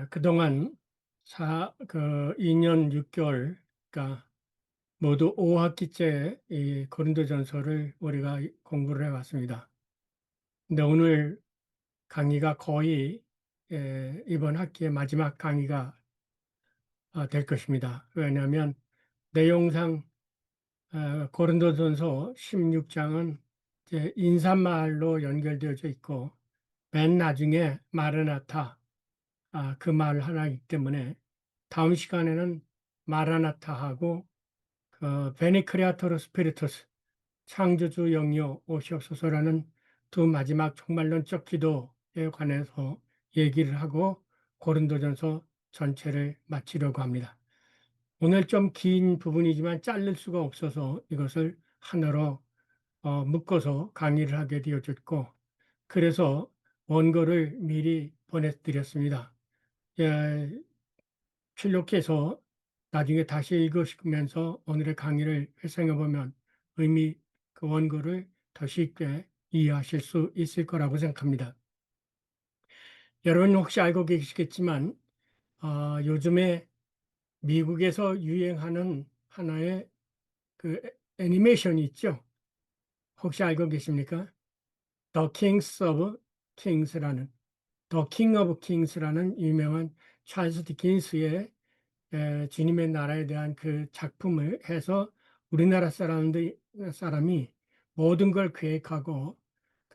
그동안 2년 6개월, 그러니까 모두 5학기째 이 고린도전서를 우리가 공부를 해왔습니다. 근데 오늘 강의가 거의 이번 학기의 마지막 강의가 될 것입니다. 왜냐하면 내용상 고린도전서 16장은 이제 인사말로 연결되어져 있고 맨 나중에 마르나타 그 말 하나이기 때문에 다음 시간에는 마라나타하고 그 베니크레아토르 스피리투스 창조주 영이여 오시옵소서라는 두 마지막 종말론적 기도에 관해서 얘기를 하고 고린도전서 전체를 마치려고 합니다. 오늘 좀 긴 부분이지만 자를 수가 없어서 이것을 하나로 묶어서 강의를 하게 되어졌고, 그래서 원고를 미리 보내드렸습니다. 예, 필독해서 나중에 다시 읽으시면서 오늘의 강의를 회상해 보면 그 원고를 더 쉽게 이해하실 수 있을 거라고 생각합니다. 여러분 혹시 알고 계시겠지만 요즘에 미국에서 유행하는 하나의 그 애니메이션이 있죠. 혹시 알고 계십니까? The Kings of Kings라는 The King of Kings라는 유명한 찰스 디킨스의 주님의 나라에 대한 그 작품을 해서 우리나라 사람이 모든 걸 계획하고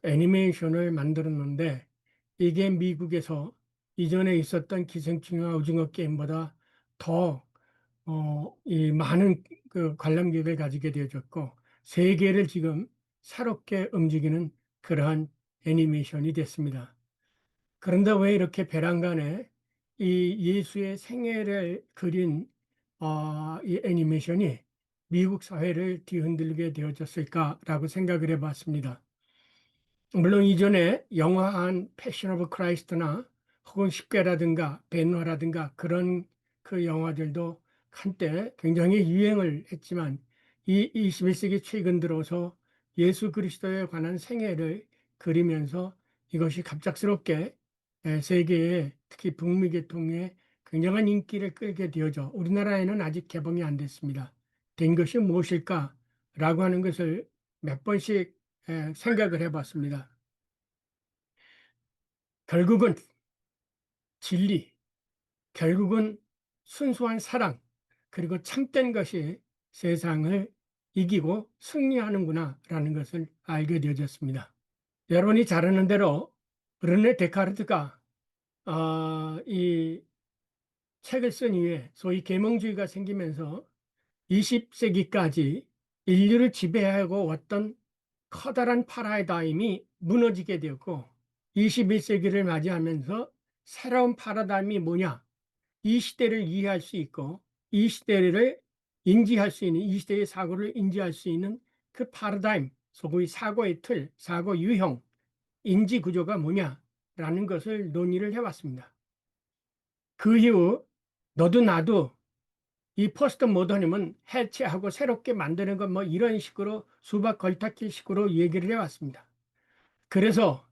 애니메이션을 만들었는데, 이게 미국에서 이전에 있었던 기생충과 오징어 게임보다 더 이 많은 그 관람객을 가지게 되어졌고, 세계를 지금 새롭게 움직이는 그러한 애니메이션이 됐습니다. 그런데 왜 이렇게 베란간에 이 예수의 생애를 그린 이 애니메이션이 미국 사회를 뒤흔들게 되어졌을까라고 생각을 해봤습니다. 물론 이전에 영화한 패션 오브 크라이스트나 혹은 십계라든가 벤화라든가 그런 그 영화들도 한때 굉장히 유행을 했지만, 이 21세기 최근 들어서 예수 그리스도에 관한 생애를 그리면서 이것이 갑작스럽게 세계에, 특히 북미 계통에 굉장한 인기를 끌게 되어져 우리나라에는 아직 개봉이 안 됐습니다. 된 것이 무엇일까라고 하는 것을 몇 번씩 생각을 해봤습니다. 결국은 진리, 결국은 순수한 사랑, 그리고 참된 것이 세상을 이기고 승리하는구나라는 것을 알게 되어졌습니다. 여러분이 잘 아는 대로 르네 데카르트가 이 책을 쓴 이후에 소위 계몽주의가 생기면서 20세기까지 인류를 지배하고 왔던 커다란 파라다임이 무너지게 되었고, 21세기를 맞이하면서 새로운 파라다임이 뭐냐, 이 시대를 이해할 수 있고 이 시대를 인지할 수 있는, 이 시대의 사고를 인지할 수 있는 그 파라다임, 소위 사고의 틀, 사고 유형, 인지 구조가 뭐냐라는 것을 논의를 해왔습니다. 그 이후 너도 나도 이 포스트 모더니즘은 해체하고 새롭게 만드는 것, 뭐 이런 식으로 수박 걸타기 식으로 얘기를 해왔습니다. 그래서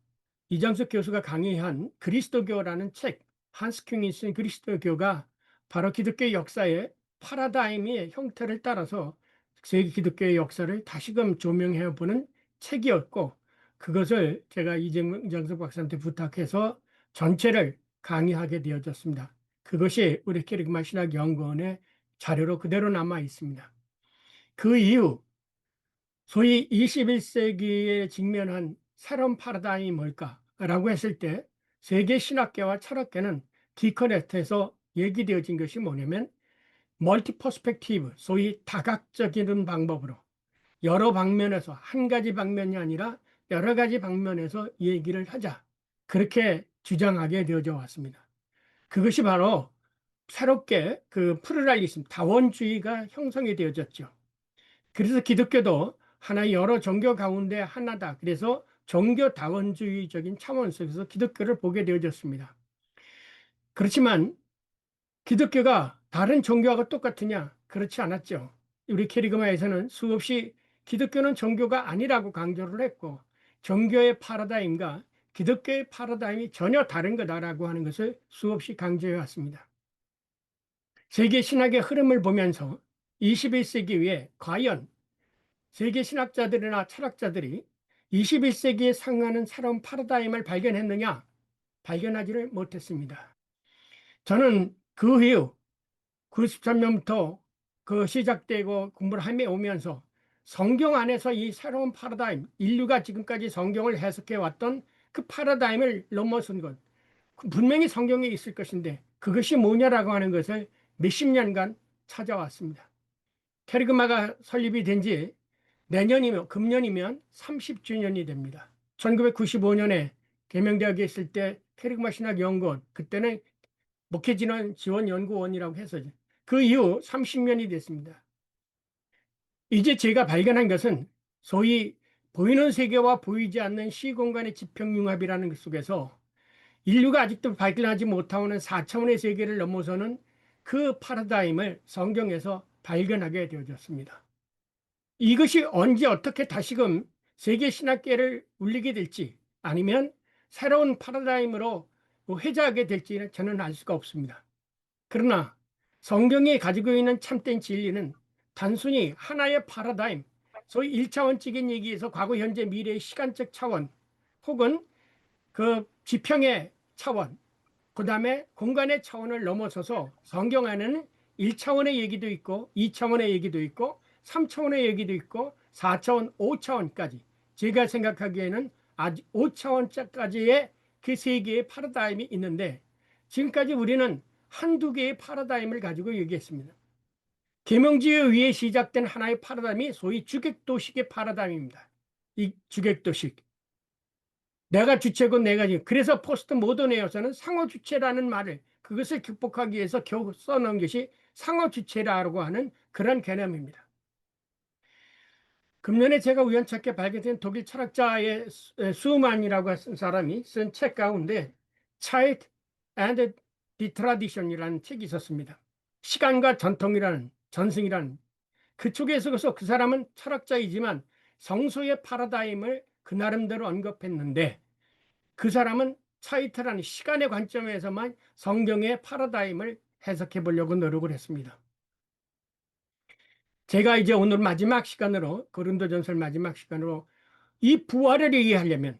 이장석 교수가 강의한 그리스도교라는 책, 한스 큐이 쓴 그리스도교가 바로 기독교 역사의 파라다임의 형태를 따라서 세계 기독교의 역사를 다시금 조명해 보는 책이었고, 그것을 제가 이장석 박사한테 부탁해서 전체를 강의하게 되어졌습니다. 그것이 우리 캐리그마 신학연구원의 자료로 그대로 남아 있습니다. 그 이후 소위 21세기에 직면한 새로운 파라다임이 뭘까라고 했을 때 세계 신학계와 철학계는 기커넥트에서 얘기되어진 것이 뭐냐면 멀티 퍼스펙티브, 소위 다각적인 방법으로 여러 방면에서, 한 가지 방면이 아니라 여러 가지 방면에서 얘기를 하자, 그렇게 주장하게 되어져 왔습니다. 그것이 바로 새롭게 그 플루랄리즘, 다원주의가 형성이 되어졌죠. 그래서 기독교도 하나의 여러 종교 가운데 하나다. 그래서 종교다원주의적인 차원 속에서 기독교를 보게 되어졌습니다. 그렇지만 기독교가 다른 종교하고 똑같으냐? 그렇지 않았죠. 우리 캐리그마에서는 수없이 기독교는 종교가 아니라고 강조를 했고, 종교의 파라다임과 기독교의 패러다임이 전혀 다른 거다라고 하는 것을 수없이 강조해 왔습니다. 세계 신학의 흐름을 보면서 21세기 에 과연 세계 신학자들이나 철학자들이 21세기에 상응하는 새로운 패러다임을 발견했느냐? 발견하지를 못했습니다. 저는 그 이후 93년부터 그 시작되고 공부를 하며 오면서 성경 안에서 이 새로운 패러다임, 인류가 지금까지 성경을 해석해 왔던 그 패러다임을 넘어선 것, 분명히 성경에 있을 것인데 그것이 뭐냐라고 하는 것을 몇십 년간 찾아왔습니다. 캐리그마가 설립이 된 지 내년이면, 금년이면 30주년이 됩니다. 1995년에 계명대학에 있을 때 캐리그마 신학연구원, 그때는 목회진원 지원연구원이라고 해서 그 이후 30년이 됐습니다. 이제 제가 발견한 것은 소위 보이는 세계와 보이지 않는 시공간의 지평융합이라는 것 속에서 인류가 아직도 발견하지 못하는 4차원의 세계를 넘어서는 그 패러다임을 성경에서 발견하게 되어졌습니다. 이것이 언제 어떻게 다시금 세계 신학계를 울리게 될지 아니면 새로운 패러다임으로 회자하게 될지는 저는 알 수가 없습니다. 그러나 성경이 가지고 있는 참된 진리는 단순히 하나의 패러다임, 소위 1차원적인 얘기에서 과거, 현재, 미래의 시간적 차원 혹은 그 지평의 차원, 그 다음에 공간의 차원을 넘어서서 성경 안에는 1차원의 얘기도 있고 2차원의 얘기도 있고 3차원의 얘기도 있고 4차원, 5차원까지 제가 생각하기에는 아직 5차원까지의 그 세 개의 패러다임이 있는데 지금까지 우리는 한두 개의 패러다임을 가지고 얘기했습니다. 계명주의에 의해 시작된 하나의 패러다임이 소위 주객도식의 패러다임입니다. 이 주객도식. 내가 주체고 내가 지. 그래서 포스트 모던에서는 상호 주체라는 말을 그것을 극복하기 위해서 겨우 써놓은 것이 상호 주체라고 하는 그런 개념입니다. 금년에 제가 우연찮게 발견된 독일 철학자의 수만이라고 하는 사람이 쓴 책 가운데 Zeit and the Tradition이라는 책이 있었습니다. 시간과 전통이라는 전승이라는 그쪽에서 그 사람은 철학자이지만 성소의 패러다임을 그 나름대로 언급했는데 그 사람은 차이트라는 시간의 관점에서만 성경의 패러다임을 해석해 보려고 노력을 했습니다. 제가 이제 오늘 마지막 시간으로 고린도전서 마지막 시간으로 이 부활을 이해하려면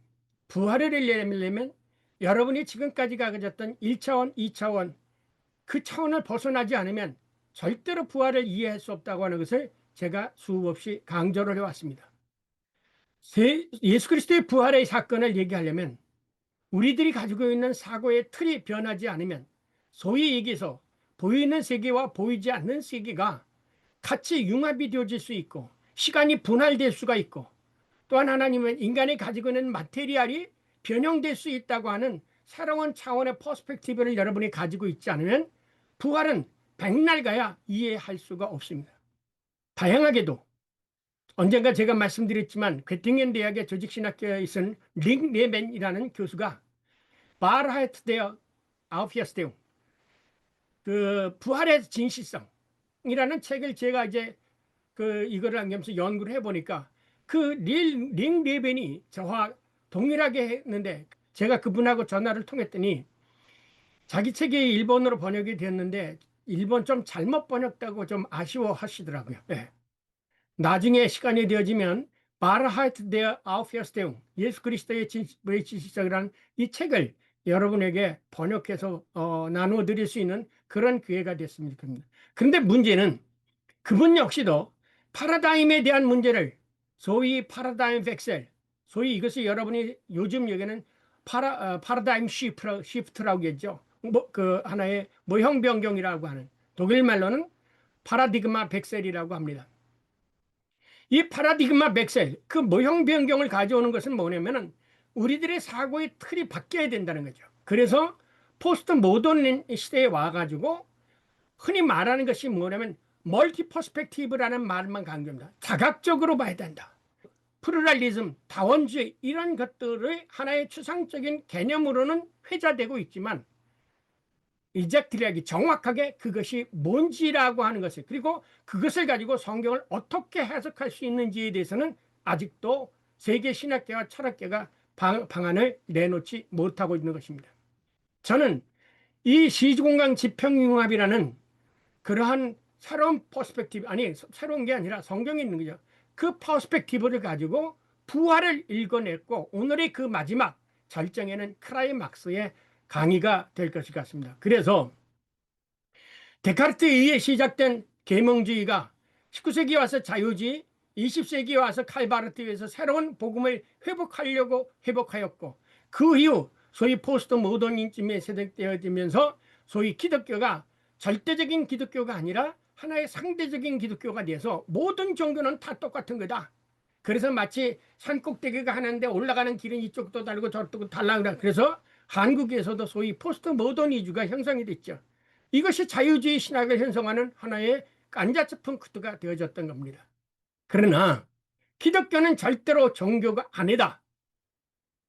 여러분이 지금까지 가졌던 1차원, 2차원 그 차원을 벗어나지 않으면 절대로 부활을 이해할 수 없다고 하는 것을 제가 수없이 강조를 해왔습니다. 예수 그리스도의 부활의 사건을 얘기하려면 우리들이 가지고 있는 사고의 틀이 변하지 않으면 소위 얘기해서 보이는 세계와 보이지 않는 세계가 같이 융합이 되어질 수 있고 시간이 분할될 수가 있고 또한 하나님은 인간이 가지고 있는 마테리얼이 변형될 수 있다고 하는 새로운 차원의 퍼스펙티브를 여러분이 가지고 있지 않으면 부활은 백날 가야 이해할 수가 없습니다. 다양하게도 언젠가 제가 말씀드렸지만 괴팅겐 대학의 조직신학교에 있은 링 레벤이라는 교수가 바르하이트 데어 아우피어스테움 그 부활의 진실성이라는 책을 제가 이제 이거를 안면서 연구를 해보니까 그 링 레벤이 저와 동일하게 했는데 제가 그분하고 전화를 통했더니 자기 책이 일본어로 번역이 됐는데 일본 좀 잘못 번역다고 좀 아쉬워하시더라고요. 네. 나중에 시간이 되어지면 바르하이트 데어 아우피어스테움 예수 그리스도의 진실성이라는 이 책을 여러분에게 번역해서 나누어 드릴 수 있는 그런 기회가 됐으면 좋겠습니다. 그런데 문제는 그분 역시도 파라다임에 대한 문제를 소위 파라다임 벡셀, 소위 이것이 여러분이 요즘 여기는 파라다임 시프트라고 했죠. 그 하나의 모형 변경이라고 하는 독일 말로는 파라디그마 벡셀이라고 합니다. 이 파라디그마 벡셀, 그 모형 변경을 가져오는 것은 뭐냐면은 우리들의 사고의 틀이 바뀌어야 된다는 거죠. 그래서 포스트 모던 시대에 와가지고 흔히 말하는 것이 뭐냐면 멀티 퍼스펙티브라는 말만 강조합니다. 다각적으로 봐야 된다. 플루랄리즘, 다원주의 이런 것들을 하나의 추상적인 개념으로는 회자되고 있지만 이젝트리하게 정확하게 그것이 뭔지라고 하는 것을 그리고 그것을 가지고 성경을 어떻게 해석할 수 있는지에 대해서는 아직도 세계 신학계와 철학계가 방안을 내놓지 못하고 있는 것입니다. 저는 이 시공간 지평융합이라는 그러한 새로운 퍼스펙티브, 아니 새로운 게 아니라 성경에 있는 거죠. 그 퍼스펙티브를 가지고 부활을 읽어냈고 오늘의 그 마지막 절정에는 클라이막스의 강의가 될 것일 것 같습니다. 그래서 데카르트에 의해 시작된 계몽주의가 19세기에 와서 자유주의, 20세기에 와서 칼바르트에 의해서 새로운 복음을 회복하려고 회복하였고, 그 이후 소위 포스트 모더니즘에 세대되어지면서 소위 기독교가 절대적인 기독교가 아니라 하나의 상대적인 기독교가 돼서 모든 종교는 다 똑같은 거다. 그래서 마치 산꼭대기가 하나인데 올라가는 길은 이쪽도 다르고 저쪽도 달라. 그래서 한국에서도 소위 포스트 모더니즘가 형성이 됐죠. 이것이 자유주의 신학을 형성하는 하나의 깐자츠풍크트가 되어졌던 겁니다. 그러나 기독교는 절대로 종교가 아니다.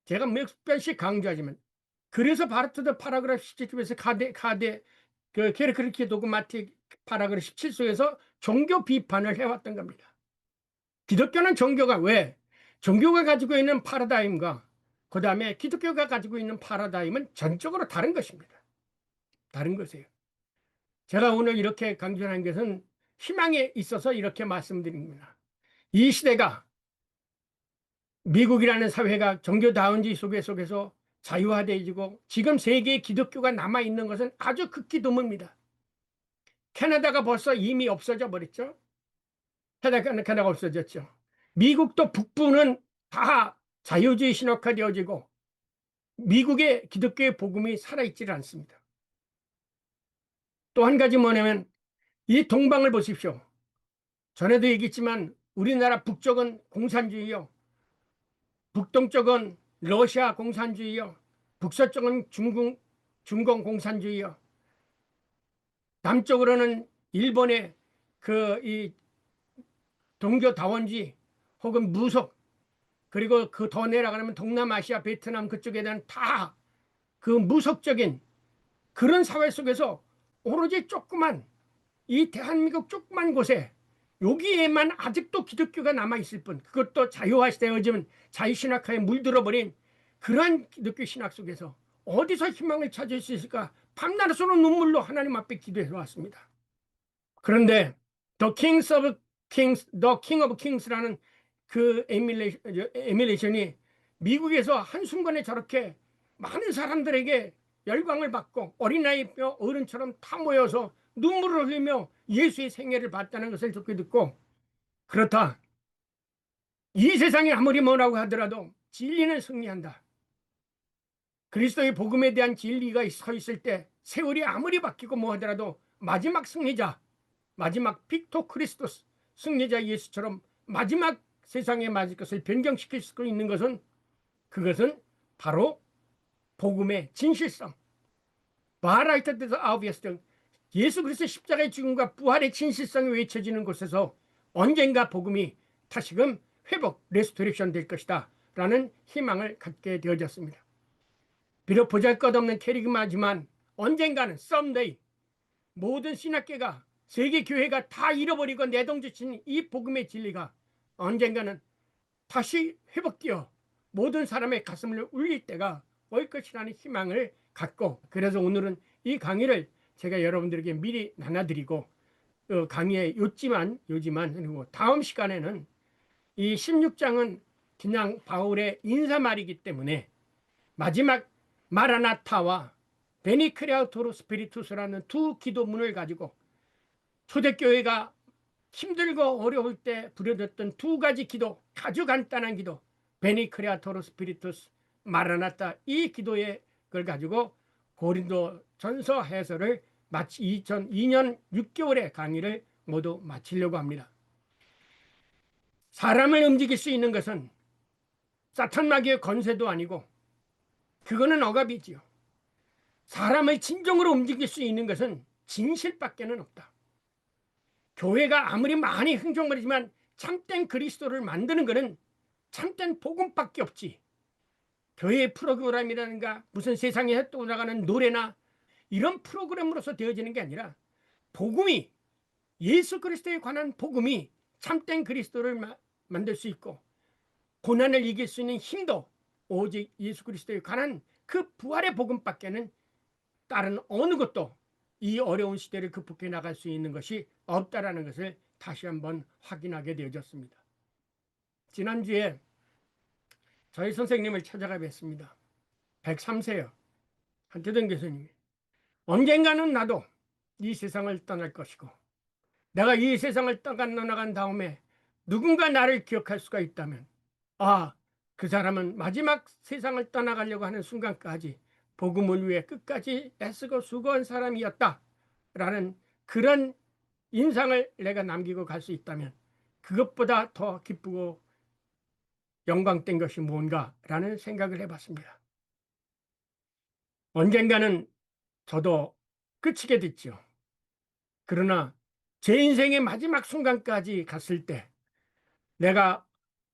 제가 몇 번씩 강조하지만, 그래서 바르트드 파라그래프 17쪽에서 카데 그 게르크리키 도그마틱 파라그래프 17속에서 종교 비판을 해왔던 겁니다. 기독교는 종교가 왜? 종교가 가지고 있는 파라다임과 그 다음에 기독교가 가지고 있는 파라다임은 전적으로 다른 것입니다. 다른 것이에요. 제가 오늘 이렇게 강조하는 것은 희망에 있어서 이렇게 말씀드립니다. 이 시대가 미국이라는 사회가 종교다운지 속에서 자유화되어지고 지금 세계에 기독교가 남아있는 것은 아주 극히 드뭅니다. 캐나다가 벌써 이미 없어져 버렸죠. 캐나다가 없어졌죠. 미국도 북부는 다 자유주의 신학화되어지고 미국의 기독교의 복음이 살아있지를 않습니다. 또 한 가지 뭐냐면 이 동방을 보십시오. 전에도 얘기했지만 우리나라 북쪽은 공산주의요. 북동쪽은 러시아 공산주의요. 북서쪽은 중공 공산주의요. 남쪽으로는 일본의 이 동교다원주의 혹은 무속, 그리고 그 더 내려가면 동남아시아 베트남 그쪽에 대한 다 그 무속적인 그런 사회 속에서 오로지 조그만 이 대한민국 조그만 곳에 여기에만 아직도 기독교가 남아있을 뿐, 그것도 자유화되어지면 자유신학화에 물들어버린 그러한 기독교 신학 속에서 어디서 희망을 찾을 수 있을까? 밤낮으로 눈물로 하나님 앞에 기도해 왔습니다. 그런데 The Kings of Kings, The King of Kings라는 그 애밀레이션이 미국에서 한순간에 저렇게 많은 사람들에게 열광을 받고 어린아이 뼈 어른처럼 다 모여서 눈물을 흘리며 예수의 생애를 봤다는 것을 듣고, 그렇다. 이 세상이 아무리 뭐라고 하더라도 진리는 승리한다. 그리스도의 복음에 대한 진리가 서 있을 때 세월이 아무리 바뀌고 뭐 하더라도 마지막 승리자, 마지막 빅토 크리스토스, 승리자 예수처럼 마지막 세상에 맞을 것을 변경시킬 수 있는 것은, 그것은 바로 복음의 진실성, 바라이트 데서 아우비에스, 예수 그리스도의 십자가의 죽음과 부활의 진실성이 외쳐지는 곳에서 언젠가 복음이 다시금 회복, 레스토레이션 될 것이다 라는 희망을 갖게 되어졌습니다. 비록 보잘것없는 캐리그마지만 언젠가는 someday 모든 신학계가 세계 교회가 다 잃어버리고 내동지친 이 복음의 진리가 언젠가는 다시 회복되어 모든 사람의 가슴을 울릴 때가 올 것이라는 희망을 갖고, 그래서 오늘은 이 강의를 제가 여러분들에게 미리 나눠드리고, 강의에 요지만 그리고 다음 시간에는 이 16장은 그냥 바울의 인사말이기 때문에 마지막 마라나타와 베니크레아토로 스피리투스라는 두 기도문을 가지고 초대교회가 힘들고 어려울 때 부려졌던 두 가지 기도, 아주 간단한 기도, 베니크레아토로 스피리투스 마라나타, 이 기도의 걸 가지고 고린도 전서 해설을 마치 2002년 6개월의 강의를 모두 마치려고 합니다. 사람을 움직일 수 있는 것은 사탄 마귀의 권세도 아니고 그거는 억압이지요. 사람을 진정으로 움직일 수 있는 것은 진실밖에는 없다. 교회가 아무리 많이 흥청거리지만 참된 그리스도를 만드는 것은 참된 복음밖에 없지. 교회의 프로그램이라든가 무슨 세상에 떠나가는 노래나 이런 프로그램으로서 되어지는 게 아니라 복음이, 예수 그리스도에 관한 복음이 참된 그리스도를 만들 수 있고 고난을 이길 수 있는 힘도 오직 예수 그리스도에 관한 그 부활의 복음밖에는 다른 어느 것도 이 어려운 시대를 극복해 나갈 수 있는 것이 없다라는 것을 다시 한번 확인하게 되어졌습니다. 지난주에 저희 선생님을 찾아가 뵀습니다. 103세요. 한태동 교수님이. 언젠가는 나도 이 세상을 떠날 것이고 내가 이 세상을 떠나간 다음에 누군가 나를 기억할 수가 있다면 그 사람은 마지막 세상을 떠나가려고 하는 순간까지 복음을 위해 끝까지 애쓰고 수고한 사람이었다 라는 그런 인상을 내가 남기고 갈 수 있다면 그것보다 더 기쁘고 영광된 것이 뭔가라는 생각을 해봤습니다. 언젠가는 저도 끝이게 됐죠. 그러나 제 인생의 마지막 순간까지 갔을 때 내가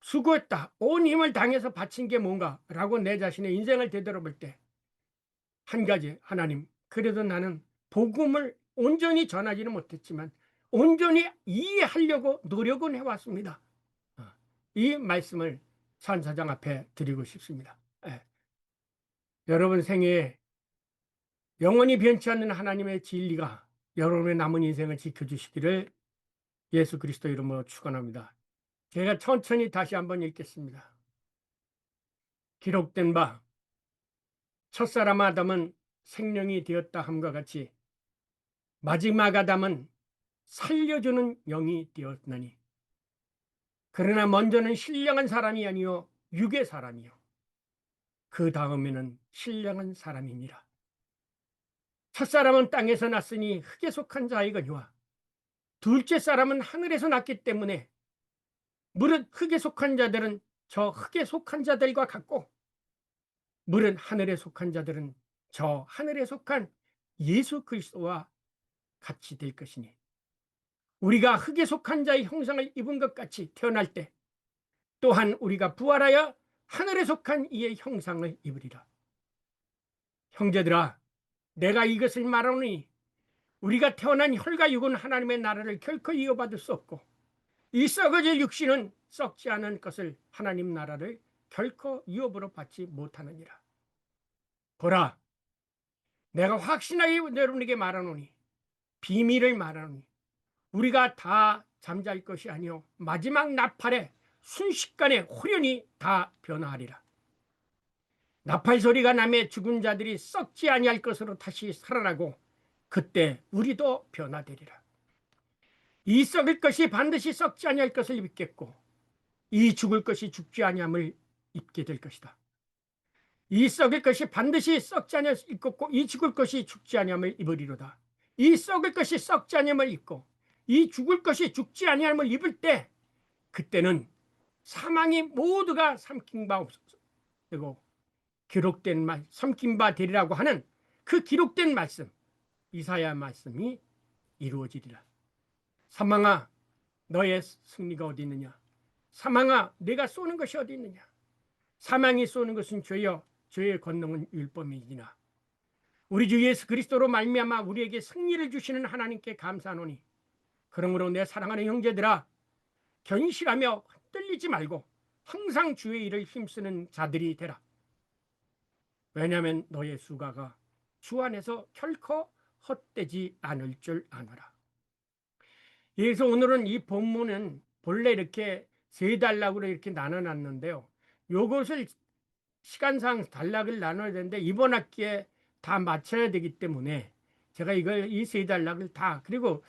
수고했다, 온 힘을 당해서 바친 게 뭔가라고 내 자신의 인생을 되돌아볼 때 한 가지, 하나님, 그래도 나는 복음을 온전히 전하지는 못했지만 온전히 이해하려고 노력은 해왔습니다. 이 말씀을 산사장 앞에 드리고 싶습니다. 여러분 생애에 영원히 변치 않는 하나님의 진리가 여러분의 남은 인생을 지켜주시기를 예수 그리스도 이름으로 축원합니다. 제가 천천히 다시 한번 읽겠습니다. 기록된 바 첫사람 아담은 생명이 되었다 함과 같이 마지막 아담은 살려주는 영이 되었나니 그러나 먼저는 신령한 사람이 아니요 육의 사람이요 그 다음에는 신령한 사람이니라. 첫사람은 땅에서 났으니 흙에 속한 자이거니와 둘째 사람은 하늘에서 났기 때문에 무릇 흙에 속한 자들은 저 흙에 속한 자들과 같고 무릇 하늘에 속한 자들은 저 하늘에 속한 예수 그리스도와 같이 될 것이니 우리가 흙에 속한 자의 형상을 입은 것 같이 태어날 때 또한 우리가 부활하여 하늘에 속한 이의 형상을 입으리라. 형제들아, 내가 이것을 말하노니 우리가 태어난 혈과 육은 하나님의 나라를 결코 이어받을 수 없고 이 썩어질 육신은 썩지 않은 것을 하나님 나라를 결코 유업으로 받지 못하느니라. 보라, 내가 확신하게 여러분에게 말하노니 비밀을 말하노니 우리가 다 잠잘 것이 아니요 마지막 나팔에 순식간에 호련히 다 변화하리라. 나팔 소리가 나매 죽은 자들이 썩지 아니할 것으로 다시 살아나고 그때 우리도 변화되리라. 이 썩을 것이 반드시 썩지 아니할 것을 입겠고 이 죽을 것이 죽지 아니함을 입게 될 것이다. 이 썩을 것이 반드시 썩지 아니할 것을 입고 이 죽을 것이 죽지 아니함을 입으리로다. 이 썩을 것이 썩지 아니함을 입고 이 죽을 것이 죽지 아니함을 입을 때 그때는 사망이 모두가 삼킨 바 없고 기록된 말 삼킨 바 되리라고 하는 그 기록된 말씀 이사야 말씀이 이루어지리라. 사망아 너의 승리가 어디 있느냐? 사망아 내가 쏘는 것이 어디 있느냐? 사망이 쏘는 것은 죄여 죄의 권능은 율법이니라. 우리 주 예수 그리스도로 말미암아 우리에게 승리를 주시는 하나님께 감사하노니 그러므로 내 사랑하는 형제들아 견실하며 흔들리지 말고 항상 주의 일을 힘쓰는 자들이 되라. 왜냐하면 너의 수고가 주 안에서 결코 헛되지 않을 줄 아노라. 그래서 오늘은 이 본문은 본래 이렇게 세 단락으로 이렇게 나눠놨는데요. 요것을 시간상 단락을 나눠야 되는데 이번 학기에 다 마쳐야 되기 때문에 제가 이걸 이 세 단락을 다 그리고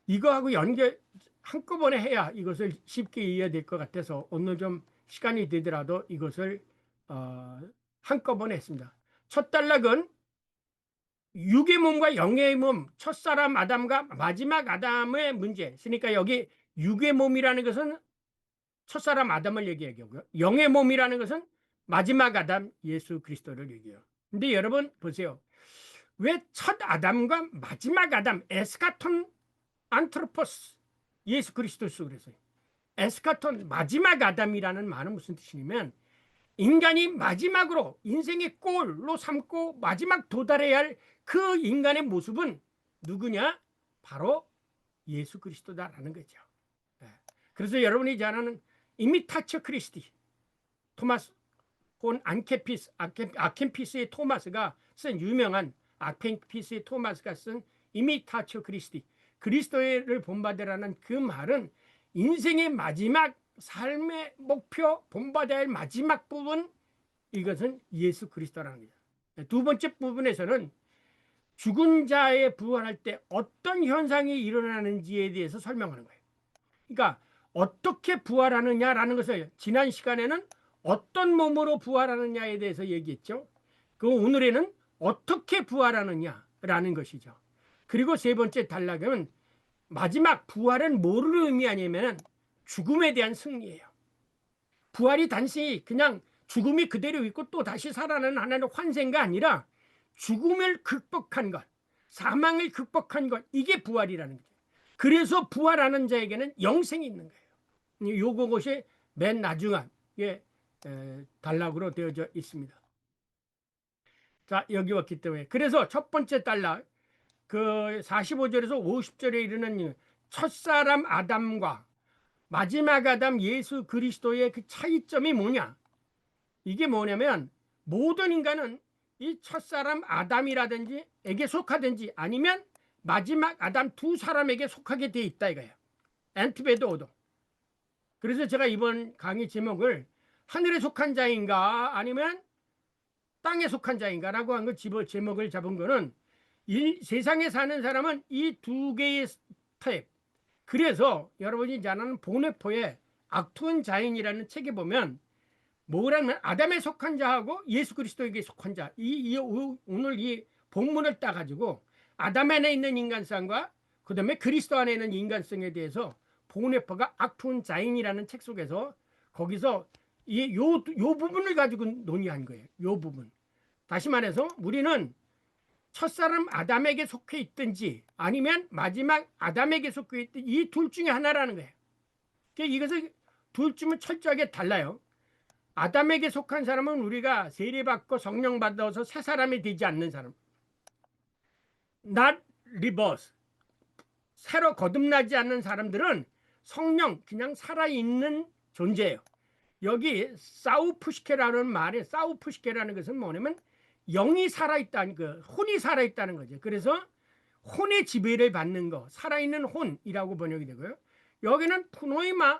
이거하고 연결 한꺼번에 해야 이것을 쉽게 이해해야 될 것 같아서 오늘 좀 시간이 되더라도 이것을 한꺼번에 했습니다. 첫 단락은 육의 몸과 영의 몸, 첫사람 아담과 마지막 아담의 문제. 그러니까 여기 육의 몸이라는 것은 첫사람 아담을 얘기하고요. 영의 몸이라는 것은 마지막 아담 예수 그리스도를 얘기해요. 근데 여러분 보세요. 왜 첫 아담과 마지막 아담 에스카톤 안트로포스 예수 그리스도 쓰고 그랬어요. 에스카톤 마지막 아담이라는 말은 무슨 뜻이냐면 인간이 마지막으로 인생의 골로 삼고 마지막 도달해야 할 그 인간의 모습은 누구냐? 바로 예수 그리스도다라는 거죠. 그래서 여러분이 잘 아는 이미타처 크리스티 토마스 혹은 아켄피스의 토마스가 쓴 유명한 아켄피스의 토마스가 쓴 이미타초 그리스티, 그리스도를 본받으라는 그 말은 인생의 마지막 삶의 목표, 본받아야 할 마지막 부분, 이것은 예수 그리스도라는 거죠. 두 번째 부분에서는 죽은 자의 부활할 때 어떤 현상이 일어나는지에 대해서 설명하는 거예요. 그러니까 어떻게 부활하느냐라는 것을 지난 시간에는 어떤 몸으로 부활하느냐에 대해서 얘기했죠. 그 오늘에는 어떻게 부활하느냐라는 것이죠. 그리고 세 번째 단락은 마지막 부활은 뭐를 의미하냐면 죽음에 대한 승리예요. 부활이 단순히 그냥 죽음이 그대로 있고 또 다시 살아나는 하나의 환생가 아니라 죽음을 극복한 것, 사망을 극복한 것, 이게 부활이라는 거죠. 그래서 부활하는 자에게는 영생이 있는 거예요. 요것이 맨 나중에 단락으로 되어져 있습니다. 자, 여기 왔기 때문에 그래서 첫 번째 단락 그 45절에서 50절에 이르는 첫사람 아담과 마지막 아담 예수 그리스도의 그 차이점이 뭐냐? 이게 뭐냐면 모든 인간은 이 첫사람 아담이라든지 에게 속하든지 아니면 마지막 아담 두 사람에게 속하게 돼 있다 이거예요. 엔트베드 오도. 그래서 제가 이번 강의 제목을 하늘에 속한 자인가 아니면 땅에 속한 자인가라고 한 거 제목을 잡은 거는 세상에 사는 사람은 이 두 개의 타입. 그래서 여러분이 잘 아는 보네포의 악투한 자인이라는 책에 보면 뭐라면 아담에 속한 자하고 예수 그리스도에게 속한 자, 오늘 이 본문을 따가지고 아담 안에 있는 인간성과 그 다음에 그리스도 안에 있는 인간성에 대해서 보네퍼가 악투한 자인이라는 책 속에서 거기서 요 부분을 가지고 논의한 거예요. 요 부분. 다시 말해서 우리는 첫사람 아담에게 속해 있든지 아니면 마지막 아담에게 속해 있든지 이 둘 중에 하나라는 거예요. 이것을 둘 중은 철저하게 달라요. 아담에게 속한 사람은 우리가 세례받고 성령 받아서 새 사람이 되지 않는 사람. not rebirth. 새로 거듭나지 않는 사람들은 성령 그냥 살아있는 존재예요. 여기 사우푸시케라는 말에 사우푸시케라는 것은 뭐냐면 영이 살아있다는 거, 혼이 살아있다는 거죠. 그래서 혼의 지배를 받는 거, 살아있는 혼이라고 번역이 되고요. 여기는 푸노이마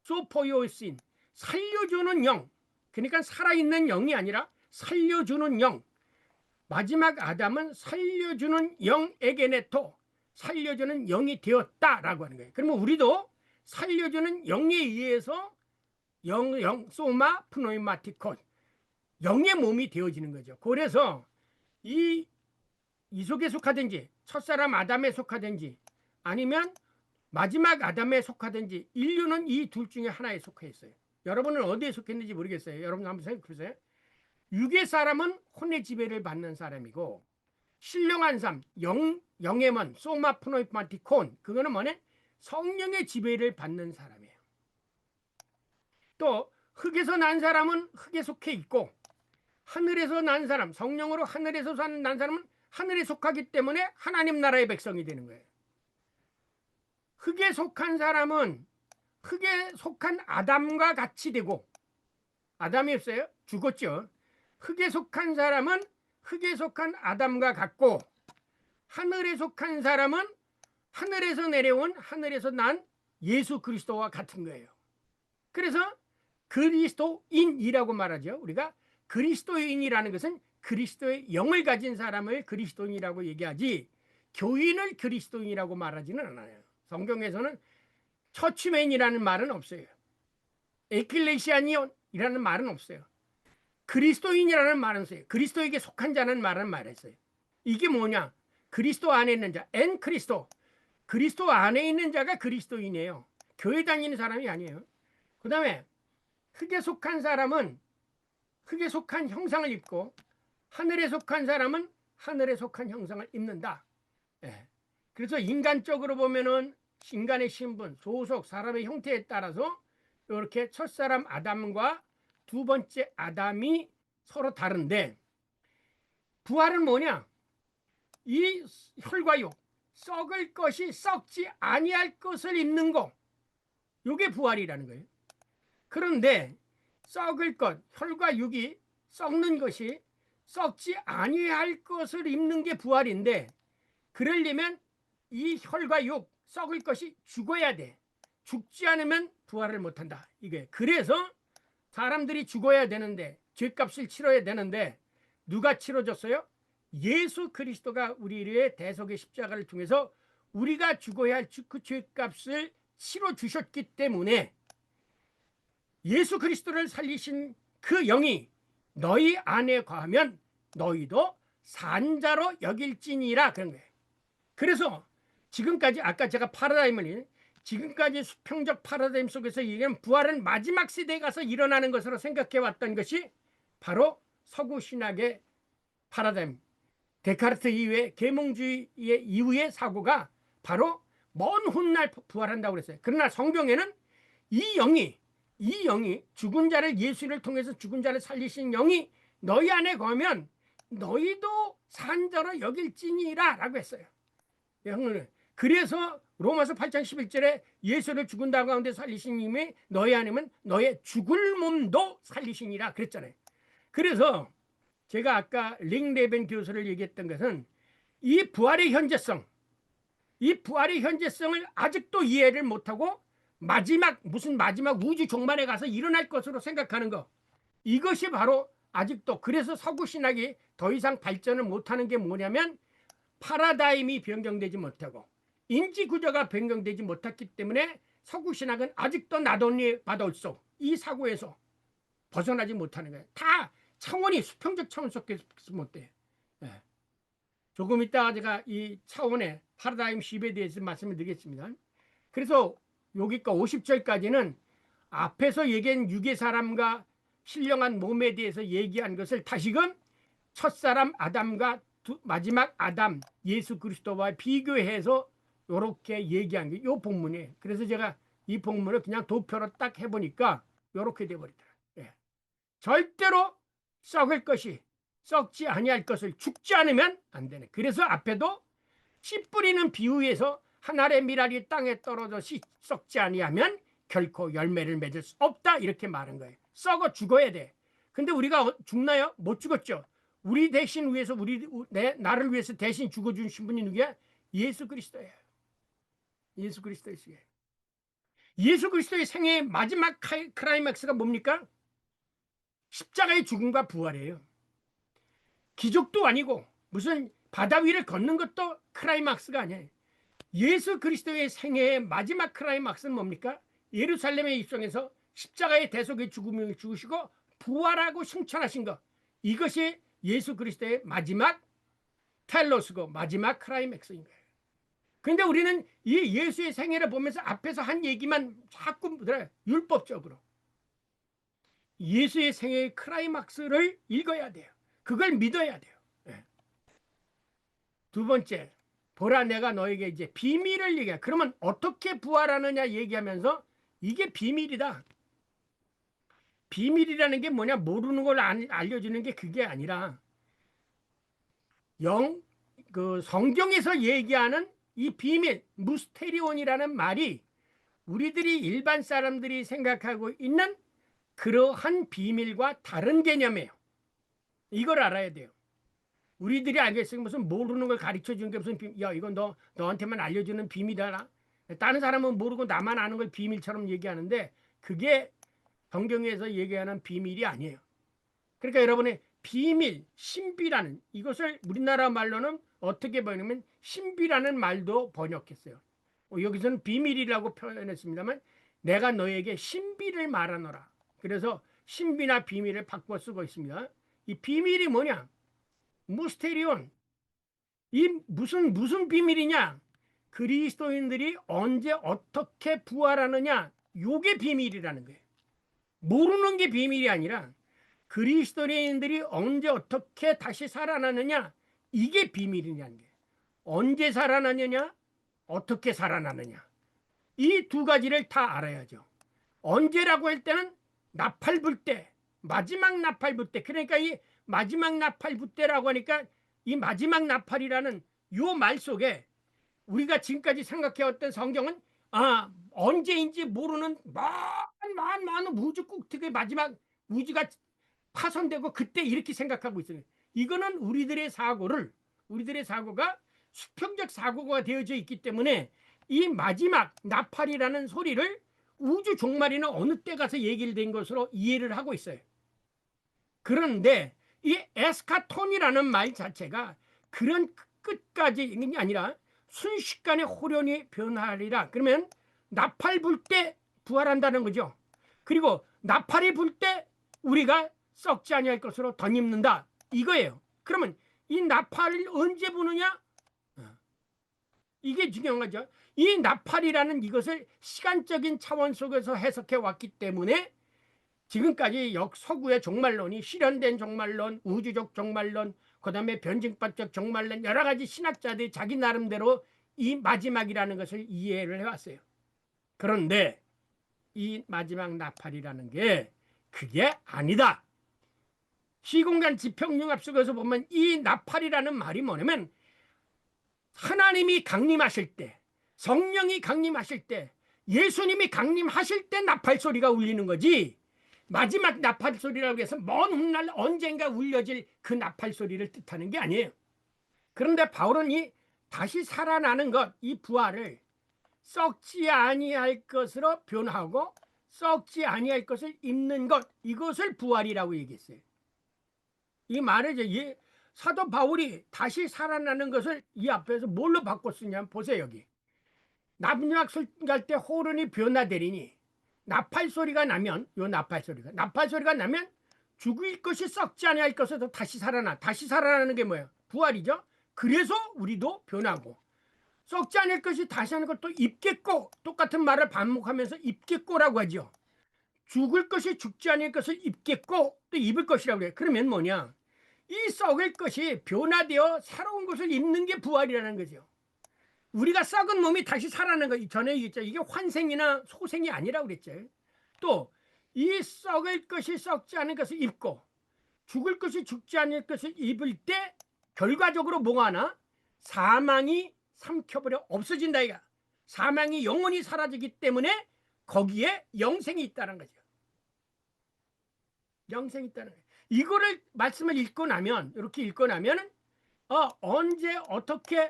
소포요신, 살려주는 영. 그러니까 살아있는 영이 아니라 살려주는 영. 마지막 아담은 살려주는 영 에게네토, 살려주는 영이 되었다라고 하는 거예요. 그러면 우리도 살려주는 영에 의해서 소마 프노이마티콘, 영의 몸이 되어지는 거죠. 그래서 이 속에 속하든지 첫사람 아담에 속하든지 아니면 마지막 아담에 속하든지 인류는 이 둘 중에 하나에 속해 있어요. 여러분은 어디에 속했는지 모르겠어요. 여러분 한번 생각해 보세요. 육의 사람은 혼의 지배를 받는 사람이고 신령한 삶, 영의 문, 소마 프노이마티콘, 그거는 뭐냐? 성령의 지배를 받는 사람이에요. 또 흙에서 난 사람은 흙에 속해 있고 하늘에서 난 사람, 성령으로 하늘에서 난 사람은 하늘에 속하기 때문에 하나님 나라의 백성이 되는 거예요. 흙에 속한 사람은 흙에 속한 아담과 같이 되고, 아담이 없어요? 죽었죠. 흙에 속한 사람은 흙에 속한 아담과 같고, 하늘에 속한 사람은 하늘에서 내려온 하늘에서 난 예수 그리스도와 같은 거예요. 그래서 그리스도인이라고 말하죠. 우리가 그리스도인이라는 것은 그리스도의 영을 가진 사람을 그리스도인이라고 얘기하지 교인을 그리스도인이라고 말하지는 않아요. 성경에서는 처치맨이라는 말은 없어요. 에클레시아니온이라는 말은 없어요. 그리스도인이라는 말은 없어요. 그리스도에게 속한 자는 말은 말했어요. 이게 뭐냐? 그리스도 안에 있는 자, 엔 크리스도. 그리스도 안에 있는 자가 그리스도인이에요. 교회 다니는 사람이 아니에요. 그 다음에 흙에 속한 사람은 흙에 속한 형상을 입고 하늘에 속한 사람은 하늘에 속한 형상을 입는다. 예. 그래서 인간적으로 보면은 인간의 신분, 소속, 사람의 형태에 따라서 이렇게 첫사람 아담과 두 번째 아담이 서로 다른데 부활은 뭐냐? 이 혈과 육, 썩을 것이 썩지 아니할 것을 입는 거. 이게 부활이라는 거예요. 그런데 썩을 것, 혈과 육이 썩는 것이 썩지 아니할 것을 입는 게 부활인데, 그러려면 이 혈과 육 썩을 것이 죽어야 돼. 죽지 않으면 부활을 못한다. 이게 그래서 사람들이 죽어야 되는데, 죄값을 치러야 되는데 누가 치러줬어요? 예수 그리스도가 우리의 대속의 십자가를 통해서 우리가 죽어야 할 그 죄값을 치러 주셨기 때문에 예수 그리스도를 살리신 그 영이 너희 안에 거하면 너희도 산자로 여길지니라, 그런 거예요. 그래서 지금까지 아까 제가 파라다임을, 지금까지 수평적 파라다임 속에서 얘기하는 부활은 마지막 시대에 가서 일어나는 것으로 생각해 왔던 것이 바로 서구 신학의 파라다임, 데카르트 이후의 계몽주의 이후의 사고가 바로 먼 훗날 부활한다고 그랬어요. 그러나 성경에는 이 영이 죽은 자를, 예수를 통해서 죽은 자를 살리신 영이 너희 안에 거하면 너희도 산자로 여길지니라 라고 했어요. 그래서 로마서 8장 11절에 예수를 죽은 자 가운데 살리신 님이 너희 안에면 너의 죽을 몸도 살리시니라 그랬잖아요. 그래서 제가 아까 링레벤 교수를 얘기했던 것은 이 부활의 현재성을 아직도 이해를 못하고 무슨 마지막 우주 종말에 가서 일어날 것으로 생각하는 거, 이것이 바로 아직도, 그래서 서구 신학이 더 이상 발전을 못하는 게 뭐냐면 파라다임이 변경되지 못하고 인지 구조가 변경되지 못했기 때문에 서구 신학은 아직도 나돈니 바돌소 이 사고에서 벗어나지 못하는 거예요. 다 차원이 수평적 차원 속에서 못 돼. 예. 조금 이따가 제가 이 차원의 파라다임 쉽에 대해서 말씀을 드리겠습니다. 그래서 여기가 50절까지는 앞에서 얘기한 육의 사람과 신령한 몸에 대해서 얘기한 것을 다시금 첫사람 아담과 마지막 아담 예수 그리스도와 비교해서 이렇게 얘기한 게 이 본문이에요. 그래서 제가 이 본문을 그냥 도표로 딱 해보니까 이렇게 돼버리더라고요. 예. 절대로 썩지 아니할 것을 죽지 않으면 안 되네. 그래서 앞에도 씨 뿌리는 비유에서 한 알의 밀알이 땅에 떨어져 썩지 아니하면 결코 열매를 맺을 수 없다, 이렇게 말한 거예요. 썩어 죽어야 돼. 근데 우리가 죽나요? 못 죽었죠. 우리 대신 위해서 나를 위해서 대신 죽어주신 분이 누구야? 예수 그리스도예요. 예수 그리스도예요. 예수 그리스도의 생애의 마지막 클라이맥스가 뭡니까? 십자가의 죽음과 부활이에요. 기적도 아니고 무슨 바다 위를 걷는 것도 클라이막스가 아니에요. 예수 그리스도의 생애의 마지막 클라이막스는 뭡니까? 예루살렘에 입성해서 십자가의 대속의 죽음을 죽으시고 부활하고 승천하신 것, 이것이 예수 그리스도의 마지막 텔로스고 마지막 클라이맥스인 거예요. 그런데 우리는 이 예수의 생애를 보면서 앞에서 한 얘기만 자꾸 들어요. 율법적으로 예수의 생애의 클라이막스를 읽어야 돼요. 그걸 믿어야 돼요. 네. 두 번째, 보라 내가 너에게 이제 비밀을 얘기해. 그러면 어떻게 부활하느냐 얘기하면서 이게 비밀이다. 비밀이라는 게 뭐냐, 모르는 걸 알려주는 게 그게 아니라 성경에서 얘기하는 이 비밀, 무스테리온이라는 말이 우리들이 일반 사람들이 생각하고 있는 그러한 비밀과 다른 개념이에요. 이걸 알아야 돼요. 우리들이 알겠어요. 무슨 모르는 걸 가르쳐 주는 게 무슨 비밀, 야 이건 너한테만 알려주는 비밀이다. 다른 사람은 모르고 나만 아는 걸 비밀처럼 얘기하는데 그게 성경에서 얘기하는 비밀이 아니에요. 그러니까 여러분의 비밀, 신비라는, 이것을 우리나라 말로는 어떻게 번역하면 신비라는 말도 번역했어요. 여기서는 비밀이라고 표현했습니다만 내가 너에게 신비를 말하노라. 그래서 신비나 비밀을 바꿔 쓰고 있습니다. 이 비밀이 뭐냐? 무스테리온. 이 무슨 비밀이냐? 그리스도인들이 언제 어떻게 부활하느냐? 요게 비밀이라는 거예요. 모르는 게 비밀이 아니라 그리스도인들이 언제 어떻게 다시 살아나느냐, 이게 비밀이냐는 거예요. 언제 살아나느냐, 어떻게 살아나느냐, 이 두 가지를 다 알아야죠. 언제라고 할 때는 나팔불 때, 마지막 나팔불 때. 그러니까 이 마지막 나팔불 때라고 하니까 이 마지막 나팔이라는 요 말 속에 우리가 지금까지 생각해왔던 성경은 언제인지 모르는 많은 우주 꼭대기 마지막 우주가 파손되고 그때 이렇게 생각하고 있어요. 이거는 우리들의 사고가 수평적 사고가 되어져 있기 때문에 이 마지막 나팔이라는 소리를 우주 종말이나 어느 때 가서 얘기를 된 것으로 이해를 하고 있어요. 그런데 이 에스카톤이라는 말 자체가 그런 끝까지 있는 게 아니라 순식간에 호련히 변하리라. 그러면 나팔 불 때 부활한다는 거죠. 그리고 나팔이 불 때 우리가 썩지 아니할 것으로 덧입는다 이거예요. 그러면 이 나팔을 언제 부느냐? 이게 중요한 거죠. 이 나팔이라는 이것을 시간적인 차원 속에서 해석해 왔기 때문에 지금까지 서구의 종말론이 실현된 종말론, 우주적 종말론, 그 다음에 변증법적 종말론, 여러 가지 신학자들이 자기 나름대로 이 마지막이라는 것을 이해를 해왔어요. 그런데 이 마지막 나팔이라는 게 그게 아니다. 시공간 지평융합 속에서 보면 이 나팔이라는 말이 뭐냐면 하나님이 강림하실 때, 성령이 강림하실 때, 예수님이 강림하실 때 나팔 소리가 울리는 거지, 마지막 나팔 소리라고 해서 먼 훗날 언젠가 울려질 그 나팔 소리를 뜻하는 게 아니에요. 그런데 바울은 이 다시 살아나는 것, 이 부활을 썩지 아니할 것으로 변하고 썩지 아니할 것을 입는 것, 이것을 부활이라고 얘기했어요. 이 말을 이제 사도 바울이 다시 살아나는 것을 이 앞에서 뭘로 바꿨으냐면 보세요. 여기 마지막 순간 때 호른이 변화되리니 나팔 소리가 나면, 요 나팔 소리가 나면 죽을 것이 썩지 아니할 것에도 다시 살아나는 게 뭐예요? 부활이죠. 그래서 우리도 변하고 썩지 않을 것이 다시 하는 것도 입겠고, 똑같은 말을 반복하면서 입겠고라고 하죠. 죽을 것이 죽지 않을 것을 입겠고 또 입을 것이라고 그래요. 그러면 뭐냐? 이 썩을 것이 변화되어 새로운 것을 입는 게 부활이라는 거죠. 우리가 썩은 몸이 다시 살아나는 거 전에 얘기했죠. 이게 환생이나 소생이 아니라고 그랬죠. 또 이 썩을 것이 썩지 않은 것을 입고 죽을 것이 죽지 않을 것을 입을 때 결과적으로 뭐가 하나? 사망이 삼켜버려 없어진다. 이가 사망이 영원히 사라지기 때문에 거기에 영생이 있다는 거죠. 영생이 있다는 거예요. 이거를 말씀을 읽고 나면, 이렇게 읽고 나면 언제 어떻게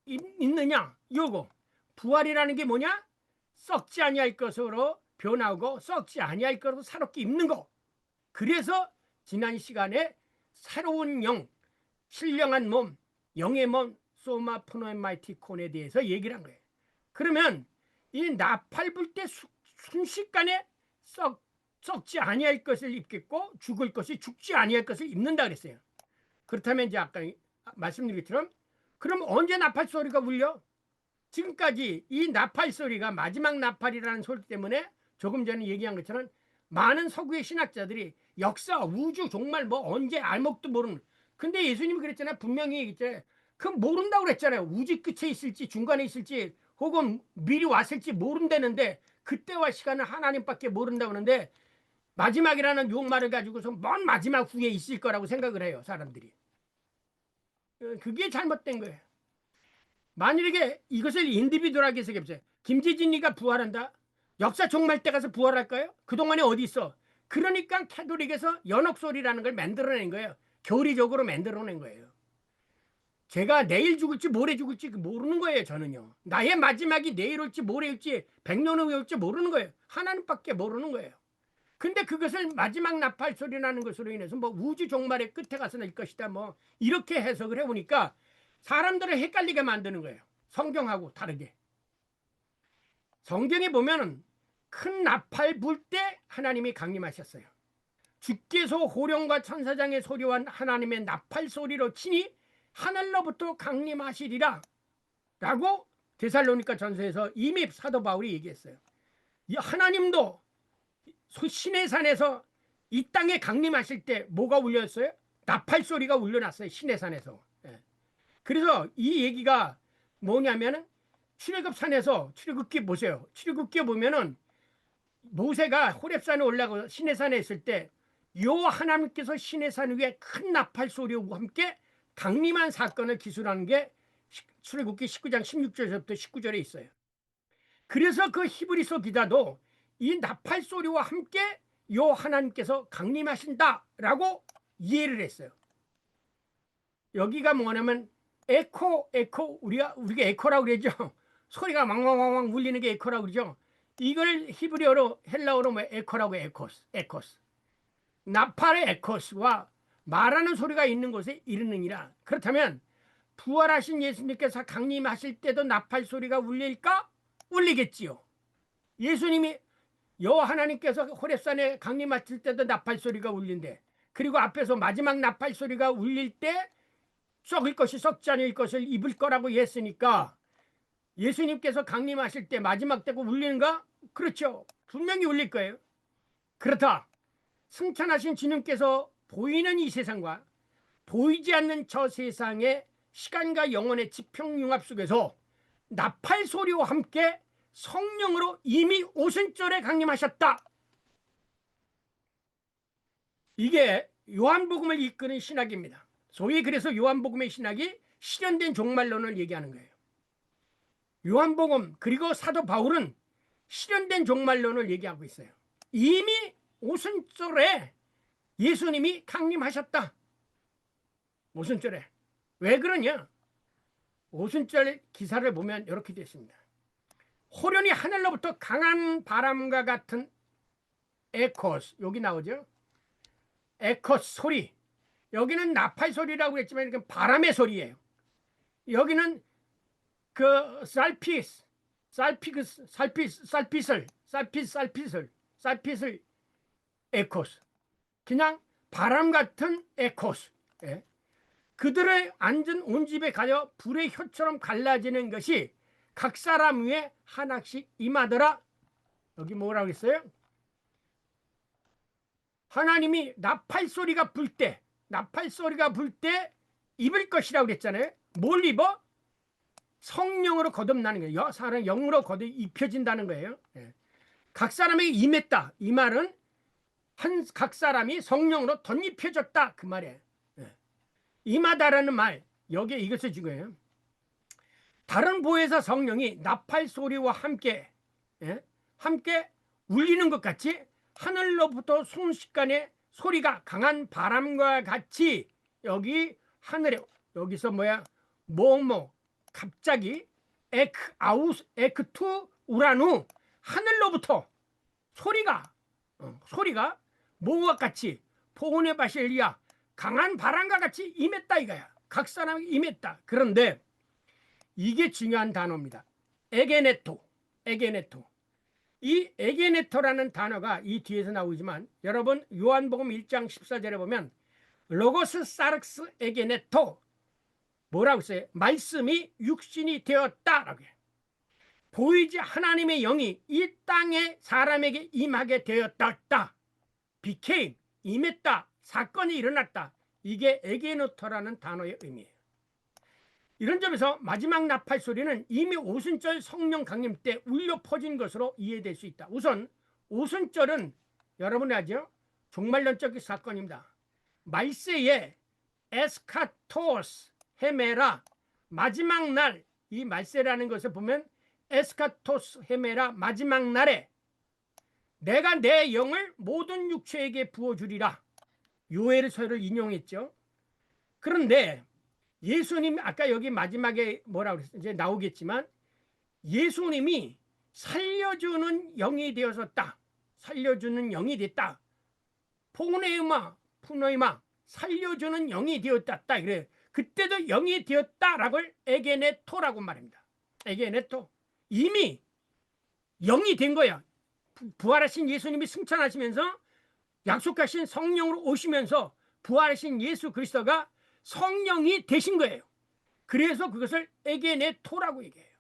있느냐? 요거 부활이라는 게 뭐냐? 썩지 아니할 것으로 변하고 썩지 아니할 것으로 새롭게 입는 거. 그래서 지난 시간에 새로운 영, 신령한 몸, 영의 몸, 소마 프노엠마이티콘에 대해서 얘기를 한 거예요. 그러면 이 나팔 불 때 순식간에 썩지 아니할 것을 입겠고 죽을 것이 죽지 아니할 것을 입는다 그랬어요. 그렇다면 이제 아까 말씀드린 것처럼 그럼 언제 나팔 소리가 울려? 지금까지 이 나팔 소리가 마지막 나팔이라는 소리 때문에 조금 전에 얘기한 것처럼 많은 서구의 신학자들이 역사, 우주, 종말 뭐 언제 알목도 모르는, 근데 예수님이 그랬잖아요. 분명히 이제 그럼 모른다고 그랬잖아요. 우주 끝에 있을지 중간에 있을지 혹은 미리 왔을지 모른다는데 그때와 시간은 하나님밖에 모른다고 하는데 마지막이라는 용말을 가지고서 먼 마지막 후에 있을 거라고 생각을 해요. 사람들이. 그게 잘못된 거예요. 만일에 이것을 인디비두얼하게 생각해보세요. 김재진이가 부활한다? 역사 종말 때 가서 부활할까요? 그동안에 어디 있어? 그러니까 캐톨릭에서 연옥소리라는 걸 만들어낸 거예요. 교리적으로 만들어낸 거예요. 제가 내일 죽을지 모레 죽을지 모르는 거예요. 저는요. 나의 마지막이 내일 올지 모레 올지 100년 후에 올지 모르는 거예요. 하나님밖에 모르는 거예요. 근데 그것을 마지막 나팔 소리 나는 것으로 인해서 뭐 우주 종말의 끝에 가서 낼 것이다 뭐 이렇게 해석을 해보니까 사람들을 헷갈리게 만드는 거예요. 성경하고 다르게. 성경에 보면은 큰 나팔 불 때 하나님이 강림하셨어요. 주께서 호령과 천사장의 소리와 하나님의 나팔 소리로 치니 하늘로부터 강림하시리라 라고 데살로니가 전서에서 이미 사도 바울이 얘기했어요. 하나님도 신의 산에서 이 땅에 강림하실 때 뭐가 울렸어요? 나팔 소리가 울려났어요. 신의 산에서. 그래서 이 얘기가 뭐냐면은 출애굽산에서 출애굽기 보세요. 출애굽기 보면은 모세가 호렙산에 올라가서 시내산에 있을 때 요 하나님께서 시내산 위에 큰 나팔 소리와 함께 강림한 사건을 기술하는 게 출애굽기 19장 16절에서부터 19절에 있어요. 그래서 그 히브리서 기자도 이 나팔 소리와 함께 요 하나님께서 강림하신다라고 이해를 했어요. 여기가 뭐냐면 에코, 우리가 에코라고 그러죠. 소리가 왕왕왕왕 울리는 게 에코라고 그러죠. 이걸 히브리어로 헬라어로 뭐 에코라고 에코스. 나팔의 에코스와 말하는 소리가 있는 곳에 이르느니라. 그렇다면 부활하신 예수님께서 강림하실 때도 나팔 소리가 울릴까? 울리겠지요. 예수님이 여호와 하나님께서 호렙산에 강림하실 때도 나팔 소리가 울린대. 그리고 앞에서 마지막 나팔 소리가 울릴 때 썩을 것이 썩지 않을 것을 입을 거라고 했으니까 예수님께서 강림하실 때 마지막 때고 울리는가? 그렇죠. 분명히 울릴 거예요. 그렇다. 승천하신 주님께서 보이는 이 세상과 보이지 않는 저 세상의 시간과 영혼의 지평융합 속에서 나팔 소리와 함께 성령으로 이미 오순절에 강림하셨다. 이게 요한복음을 이끄는 신학입니다. 소위 그래서 요한복음의 신학이 실현된 종말론을 얘기하는 거예요. 요한복음 그리고 사도 바울은 실현된 종말론을 얘기하고 있어요. 이미 오순절에 예수님이 강림하셨다. 오순절에. 왜 그러냐? 오순절 기사를 보면 이렇게 되어 있습니다. 호련히 하늘로부터 강한 바람과 같은 에코스, 여기 나오죠. 에코스 소리. 여기는 나팔 소리라고 했지만 이건 바람의 소리예요. 여기는 그 살핏을 에코스. 그냥 바람 같은 에코스. 예. 그들의 앉은 온 집에 가려 불의 혀처럼 갈라지는 것이 각 사람 위에 하나씩 임하더라. 여기 뭐라고 했어요? 하나님이 나팔 소리가 불 때 입을 것이라고 그랬잖아요. 뭘 입어? 성령으로 거듭나는 거예요. 사람 영으로 거듭 입혀진다는 거예요. 각 사람에게 임했다. 이 말은 각 사람이 성령으로 덧입혀졌다 그 말이에요. 임하다라는 말 여기에 이것을 준 거예요. 다른 보혜사 성령이 나팔 소리와 함께 울리는 것 같이 하늘로부터 순식간에 소리가 강한 바람과 같이 여기 하늘에 여기서 갑자기 에크투 우라누 하늘로부터 소리가 뭐와 같이 포온의 바실리아 강한 바람과 같이 임했다 이거야. 각 사람이 임했다. 그런데 이게 중요한 단어입니다. 에게네토. 이 에게네토라는 단어가 이 뒤에서 나오지만 여러분 요한복음 1장 14절에 보면 로고스 사르크스 에게네토 뭐라고 써요? 말씀이 육신이 되었다라고 해요. 보이지 하나님의 영이 이 땅에 사람에게 임하게 되었다. became, 임했다. 사건이 일어났다. 이게 에게노토라는 단어의 의미예요. 이런 점에서 마지막 나팔 소리는 이미 오순절 성령 강림 때 울려 퍼진 것으로 이해될 수 있다. 우선 오순절은 여러분이 아죠? 종말론적 사건입니다. 말세에 에스카토스 헤메라 마지막 날, 이 말세라는 것을 보면 에스카토스 헤메라 마지막 날에 내가 내 영을 모든 육체에게 부어주리라. 요엘서를 인용했죠. 그런데 예수님 아까 여기 마지막에 뭐라고 그랬어요? 이제 나오겠지만 예수님이 살려주는 영이 되어졌다. 살려주는 영이 됐다. 푸노이마 살려주는 영이 되었다. 그래. 그때도 영이 되었다라고 에게네토라고 말합니다. 에게네토. 이미 영이 된 거야. 부활하신 예수님이 승천하시면서 약속하신 성령으로 오시면서 부활하신 예수 그리스도가 성령이 되신 거예요. 그래서 그것을 에게네토라고 얘기해요.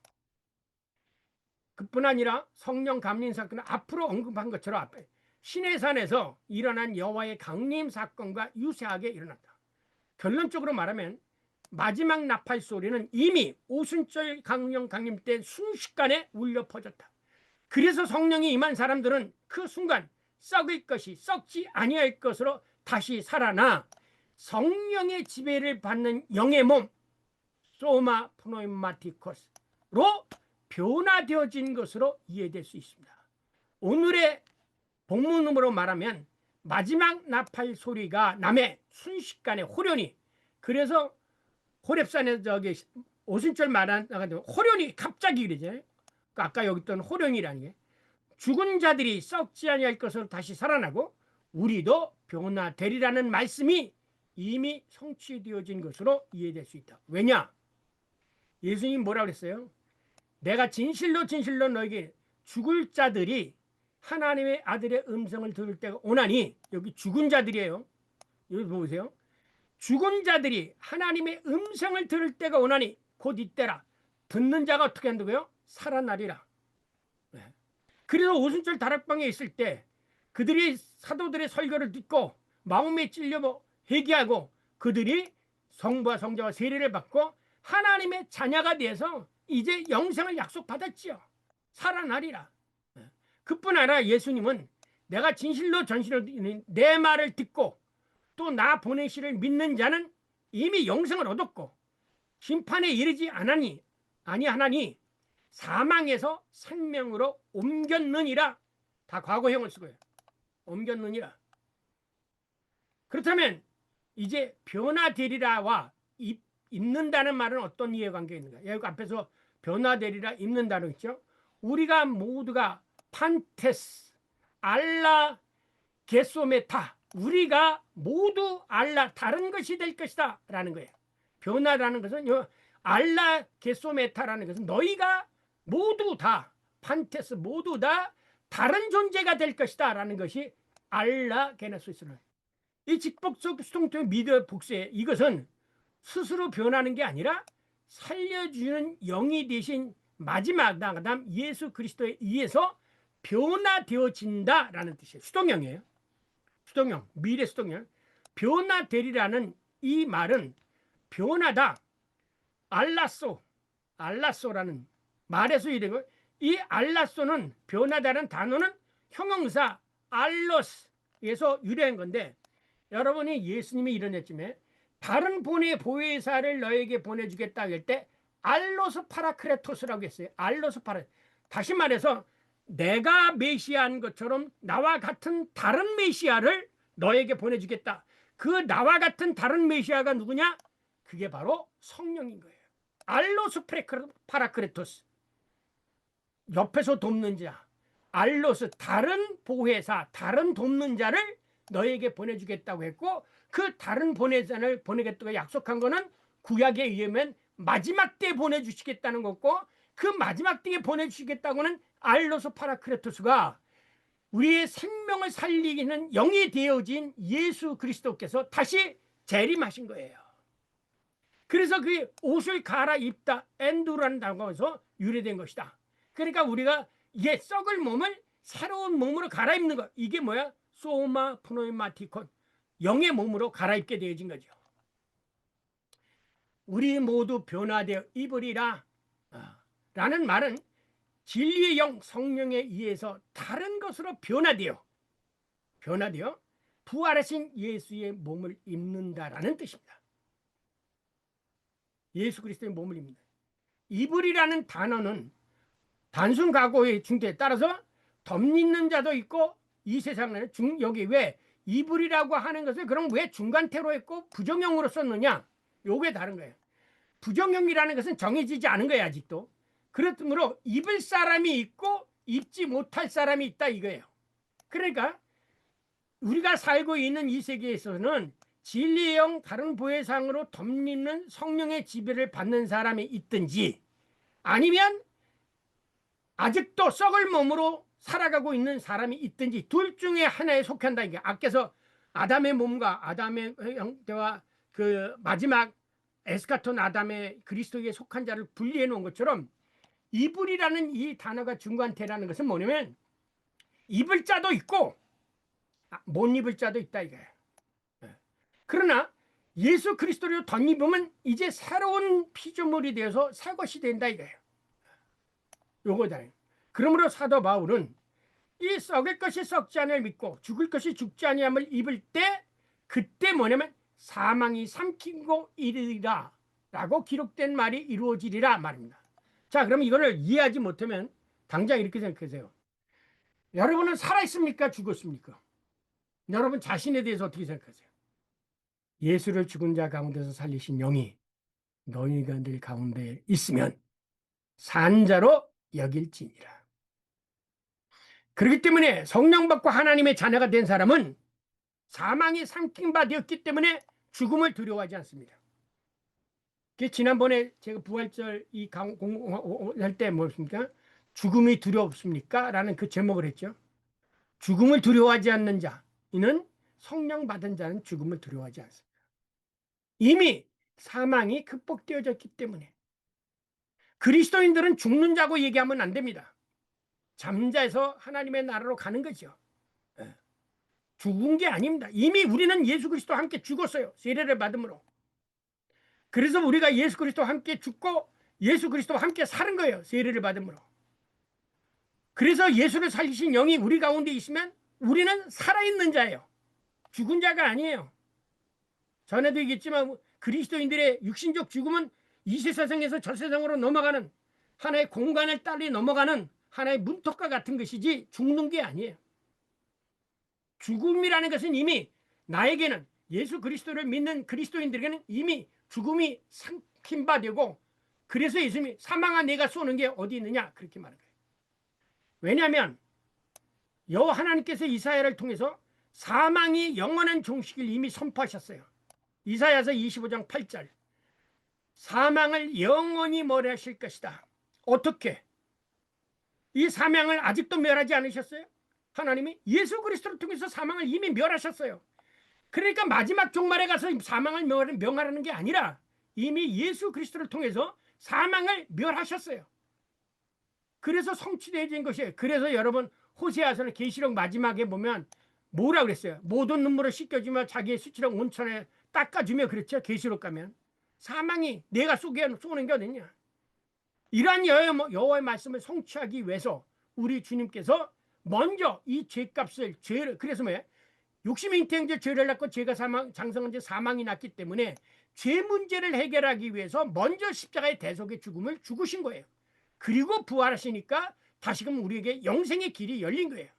그뿐 아니라 성령 감림 사건은 앞으로 언급한 것처럼 앞에 시내산에서 일어난 여호와의 강림 사건과 유사하게 일어났다. 결론적으로 말하면 마지막 나팔 소리는 이미 오순절 강림 때 순식간에 울려 퍼졌다. 그래서 성령이 임한 사람들은 그 순간 썩을 것이 썩지 아니할 것으로 다시 살아나 성령의 지배를 받는 영의 몸 소마 프노이마티코스로 변화되어진 것으로 이해될 수 있습니다. 오늘의 본문으로 말하면 마지막 나팔 소리가 남에 순식간에 호련히, 그래서 호렙산에 저기 오순절 말하는 호련히 갑자기 그러죠. 아까 여기 있던 호련이라는 게 죽은 자들이 썩지 아니할 것으로 다시 살아나고 우리도 변화되리라는 말씀이 이미 성취되어진 것으로 이해될 수 있다. 왜냐? 예수님 뭐라고 그랬어요? 내가 진실로 진실로 너에게 죽을 자들이 하나님의 아들의 음성을 들을 때가 오나니, 여기 죽은 자들이에요. 여기 보세요. 죽은 자들이 하나님의 음성을 들을 때가 오나니 곧 이때라. 듣는 자가 어떻게 한다고요? 살아나리라. 그래서 오순절 다락방에 있을 때 그들이 사도들의 설교를 듣고 마음에 찔려 회개하고 그들이 성부와 성자와 세례를 받고 하나님의 자녀가 돼서 이제 영생을 약속받았지요. 살아나리라. 그뿐 아니라 예수님은 내가 진실로 전실로 내 말을 듣고 또 나 보내시를 믿는 자는 이미 영생을 얻었고 심판에 이르지 아니하나니 사망에서 생명으로 옮겼느니라. 다 과거형을 쓰고요. 옮겼느니라. 그렇다면 이제 변화되리라와 입는다는 말은 어떤 이해관계가 있는가? 여기 앞에서 변화되리라, 입는다는 있죠. 우리가 모두가 판테스, 알라, 게소메타, 우리가 모두 알라, 다른 것이 될 것이다 라는 거예요. 변화라는 것은 알라 게소메타라는 것은 너희가 모두 다 판테스, 모두 다 다른 존재가 될 것이다 라는 것이 알라 게네소스는, 이 직복적 수동태 미드 복수에 이것은 스스로 변하는 게 아니라 살려주는 영이 되신 마지막 아담 예수 그리스도에 의해서 변화되어진다라는 뜻이에요. 수동형이에요. 수동형, 미래 수동형. 변화되리라는 이 말은 변하다, 알라소라는 말에서 이르고, 이 알라소는 변하다는 단어는 형용사 알로스에서 유래한 건데, 여러분이 예수님이 이런 다른 본의 보혜사를 너에게 보내주겠다 할 때 알로스 파라크레토스라고 했어요. 알로스 파라. 다시 말해서 내가 메시아인 것처럼 나와 같은 다른 메시아를 너에게 보내주겠다. 그 나와 같은 다른 메시아가 누구냐? 그게 바로 성령인 거예요. 알로스 파라크레토스. 옆에서 돕는 자. 알로스, 다른 보혜사, 다른 돕는 자를 너에게 보내주겠다고 했고, 그 다른 보혜사를 보내겠다고 약속한 거는 구약에 의하면 마지막 때 보내주시겠다는 거고, 그 마지막 때에 보내주시겠다고는 알로스 파라크레토스가 우리의 생명을 살리기는 영이 되어진 예수 그리스도께서 다시 재림하신 거예요. 그래서 그 옷을 갈아입다, 엔두라는 단어에서 유래된 것이다. 그러니까 우리가 옛 썩을 몸을 새로운 몸으로 갈아입는 것, 이게 뭐야? 소마 프노이마티콘, 영의 몸으로 갈아입게 되어진 거죠. 우리 모두 변화되어 입으리라 라는 말은 진리의 영 성령에 의해서 다른 것으로 변화되어 부활하신 예수의 몸을 입는다라는 뜻입니다. 예수 그리스도의 몸을 입는다. 입으리라는 단어는 단순 과거의 중태에 따라서 덧입는 자도 있고, 이 세상에는 여기 왜 입으리라고 하는 것을 그럼 왜 중간태로 했고 부정형으로 썼느냐? 요게 다른 거예요. 부정형이라는 것은 정해지지 않은 거예요. 아직도. 그렇므로 입을 사람이 있고 입지 못할 사람이 있다 이거예요. 그러니까 우리가 살고 있는 이 세계에서는 진리의 영 다른 보혜상으로 덧입는 성령의 지배를 받는 사람이 있든지, 아니면 아직도 썩을 몸으로 살아가고 있는 사람이 있든지, 둘 중에 하나에 속한다. 이게 앞에서 아담의 몸과 아담의 형태와 그 마지막 에스카톤 아담의 그리스도에 속한 자를 분리해 놓은 것처럼, 이불이라는 이 단어가 중간태라는 것은 뭐냐면 입을 자도 있고 못 입을 자도 있다 이거예요. 그러나 예수 그리스도로 덧입으면 이제 새로운 피조물이 되어서 새 것이 된다 이거예요. 요거다. 그러므로 사도 바울은 이 썩을 것이 썩지 않을 믿고 죽을 것이 죽지 아니함을 입을 때, 그때 뭐냐면 사망이 삼키고 이르리라 라고 기록된 말이 이루어지리라 말입니다. 자, 그럼 이거를 이해하지 못하면 당장 이렇게 생각하세요. 여러분은 살아있습니까? 죽었습니까? 여러분 자신에 대해서 어떻게 생각하세요? 예수를 죽은 자 가운데서 살리신 영이 너희가 늘 가운데 있으면 산자로 여길지니라. 그렇기 때문에 성령 받고 하나님의 자녀가 된 사람은 사망이 삼킨 바 되었기 때문에 죽음을 두려워하지 않습니다. 지난번에 제가 부활절 할때 뭐였습니까? 죽음이 두렵습니까? 라는 그 제목을 했죠. 죽음을 두려워하지 않는 자, 이는 성령 받은 자는 죽음을 두려워하지 않습니다. 이미 사망이 극복되어졌기 때문에. 그리스도인들은 죽는 자고 얘기하면 안 됩니다. 잠자에서 하나님의 나라로 가는 거죠. 죽은 게 아닙니다. 이미 우리는 예수 그리스도와 함께 죽었어요. 세례를 받음으로. 그래서 우리가 예수 그리스도와 함께 죽고 예수 그리스도와 함께 사는 거예요. 세례를 받음으로. 그래서 예수를 살리신 영이 우리 가운데 있으면 우리는 살아있는 자예요. 죽은 자가 아니에요. 전에도 얘기했지만 그리스도인들의 육신적 죽음은 이 세상에서 저 세상으로 넘어가는 하나의 공간을 따라 넘어가는 하나의 문턱과 같은 것이지 죽는 게 아니에요. 죽음이라는 것은 이미 나에게는 예수 그리스도를 믿는 그리스도인들에게는 이미 죽음이 삼킨 바 되고, 그래서 예수님이 사망아 내가 쏘는 게 어디 있느냐 그렇게 말한 거예요. 왜냐하면 여호와 하나님께서 이사야를 통해서 사망이 영원한 종식을 이미 선포하셨어요. 이사야서 25장 8절, 사망을 영원히 멸하실 것이다. 어떻게? 이 사망을 아직도 멸하지 않으셨어요? 하나님이 예수 그리스도를 통해서 사망을 이미 멸하셨어요. 그러니까 마지막 종말에 가서 사망을 명하라는 게 아니라 이미 예수 그리스도를 통해서 사망을 멸하셨어요. 그래서 성취되어진 것이에요. 그래서 여러분 호세아서는 계시록 마지막에 보면 뭐라 그랬어요? 모든 눈물을 씻겨주며 자기의 수치랑 온천에 닦아주며 그랬죠. 계시록 가면 사망이 내가 쏘는 게 어딨냐. 이러한 여호와의 말씀을 성취하기 위해서 우리 주님께서 먼저 이 죄값을 죄를, 그래서 뭐예요? 욕심의 잉태한 죄를 낳고 죄가 장성한 지 사망이 났기 때문에 죄 문제를 해결하기 위해서 먼저 십자가의 대속의 죽음을 죽으신 거예요. 그리고 부활하시니까 다시금 우리에게 영생의 길이 열린 거예요.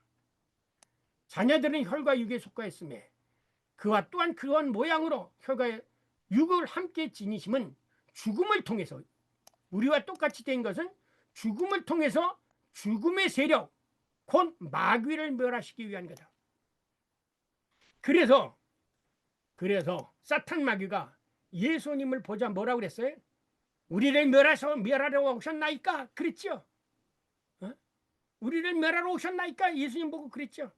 자녀들은 혈과 육에 속하였음에 그와 또한 그런 모양으로 혈과 육을 함께 지니심은 죽음을 통해서, 우리와 똑같이 된 것은 죽음을 통해서 죽음의 세력 곧 마귀를 멸하시기 위한 거다. 그래서 사탄 마귀가 예수님을 보자 뭐라고 그랬어요? 우리를 멸하러 오셨나이까? 그랬죠. 어? 우리를 멸하러 오셨나이까? 예수님 보고 그랬죠.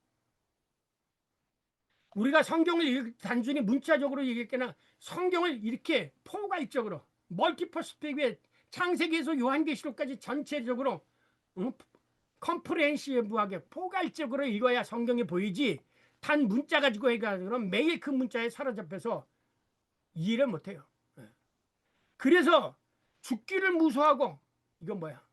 우리가 성경을 단순히 문자적으로 얘기했거나 성경을 이렇게 포괄적으로 멀티퍼스펙티브에 창세기에서 요한계시록까지 전체적으로 컴프레hen시브하게 포괄적으로 읽어야 성경이 보이지, 단 문자 가지고 해가지고 매일 그 문자에 사로잡혀서 이해를 못해요. 그래서 죽기를 무서워하고, 이건 뭐야?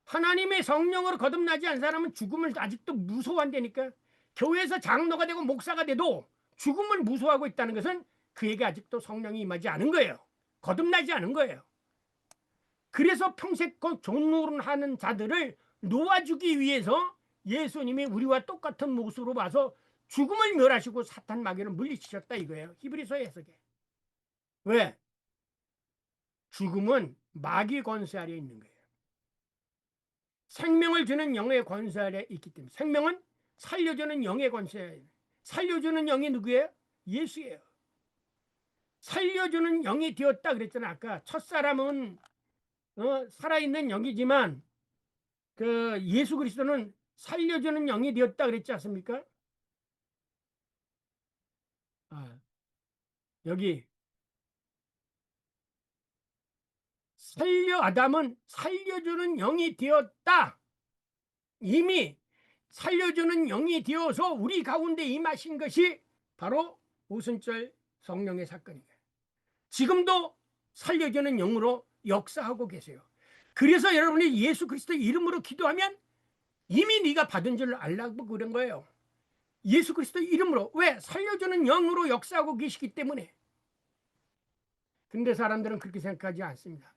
하나님의 성령으로 거듭나지 않은 사람은 죽음을 아직도 무서워한다니까. 교회에서 장로가 되고 목사가 돼도 죽음을 무서워하고 있다는 것은 그에게 아직도 성령이 임하지 않은 거예요. 거듭나지 않은 거예요. 그래서 평생껏 존노하는 자들을 놓아주기 위해서 예수님이 우리와 똑같은 모습으로 와서 죽음을 멸하시고 사탄 마귀를 물리치셨다 이거예요. 히브리서 해석에. 왜? 죽음은 마귀 권세 아래에 있는 거예요. 생명을 주는 영의 권세 아래에 있기 때문에. 생명은 살려주는 영의 권세 아래에. 살려주는 영이 누구예요? 예수예요. 살려주는 영이 되었다 그랬잖아. 아까 첫사람은 살아있는 영이지만 그 예수 그리스도는 살려주는 영이 되었다 그랬지 않습니까? 여기 아담은 살려주는 영이 되었다. 이미 살려주는 영이 되어서 우리 가운데 임하신 것이 바로 오순절 성령의 사건이에요. 지금도 살려주는 영으로 역사하고 계세요. 그래서 여러분이 예수 그리스도 이름으로 기도하면 이미 네가 받은 줄 알라고 그런 거예요. 예수 그리스도 이름으로. 왜? 살려주는 영으로 역사하고 계시기 때문에. 근데 사람들은 그렇게 생각하지 않습니다.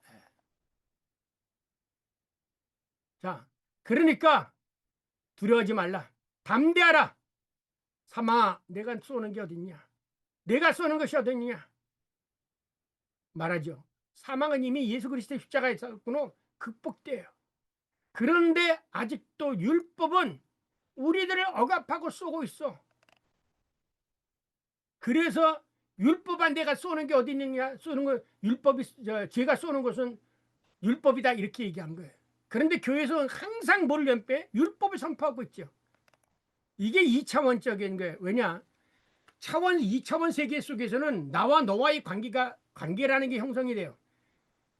자, 그러니까 두려워하지 말라. 담대하라. 사망아, 내가 쏘는 게 어딨냐? 내가 쏘는 것이 어딨냐? 말하죠. 사망은 이미 예수 그리스도의 십자가에서 극복돼요. 그런데 아직도 율법은 우리들을 억압하고 쏘고 있어. 그래서 율법한 내가 쏘는 게 어디 있느냐? 쏘는 거 율법이 제가 쏘는 것은 율법이다 이렇게 얘기한 거예요. 그런데 교회에서는 항상 뭘 연패? 율법을 선포하고 있죠. 이게 2차원적인 거예요. 왜냐? 2차원 세계 속에서는 나와 너와의 관계라는 게 형성이 돼요.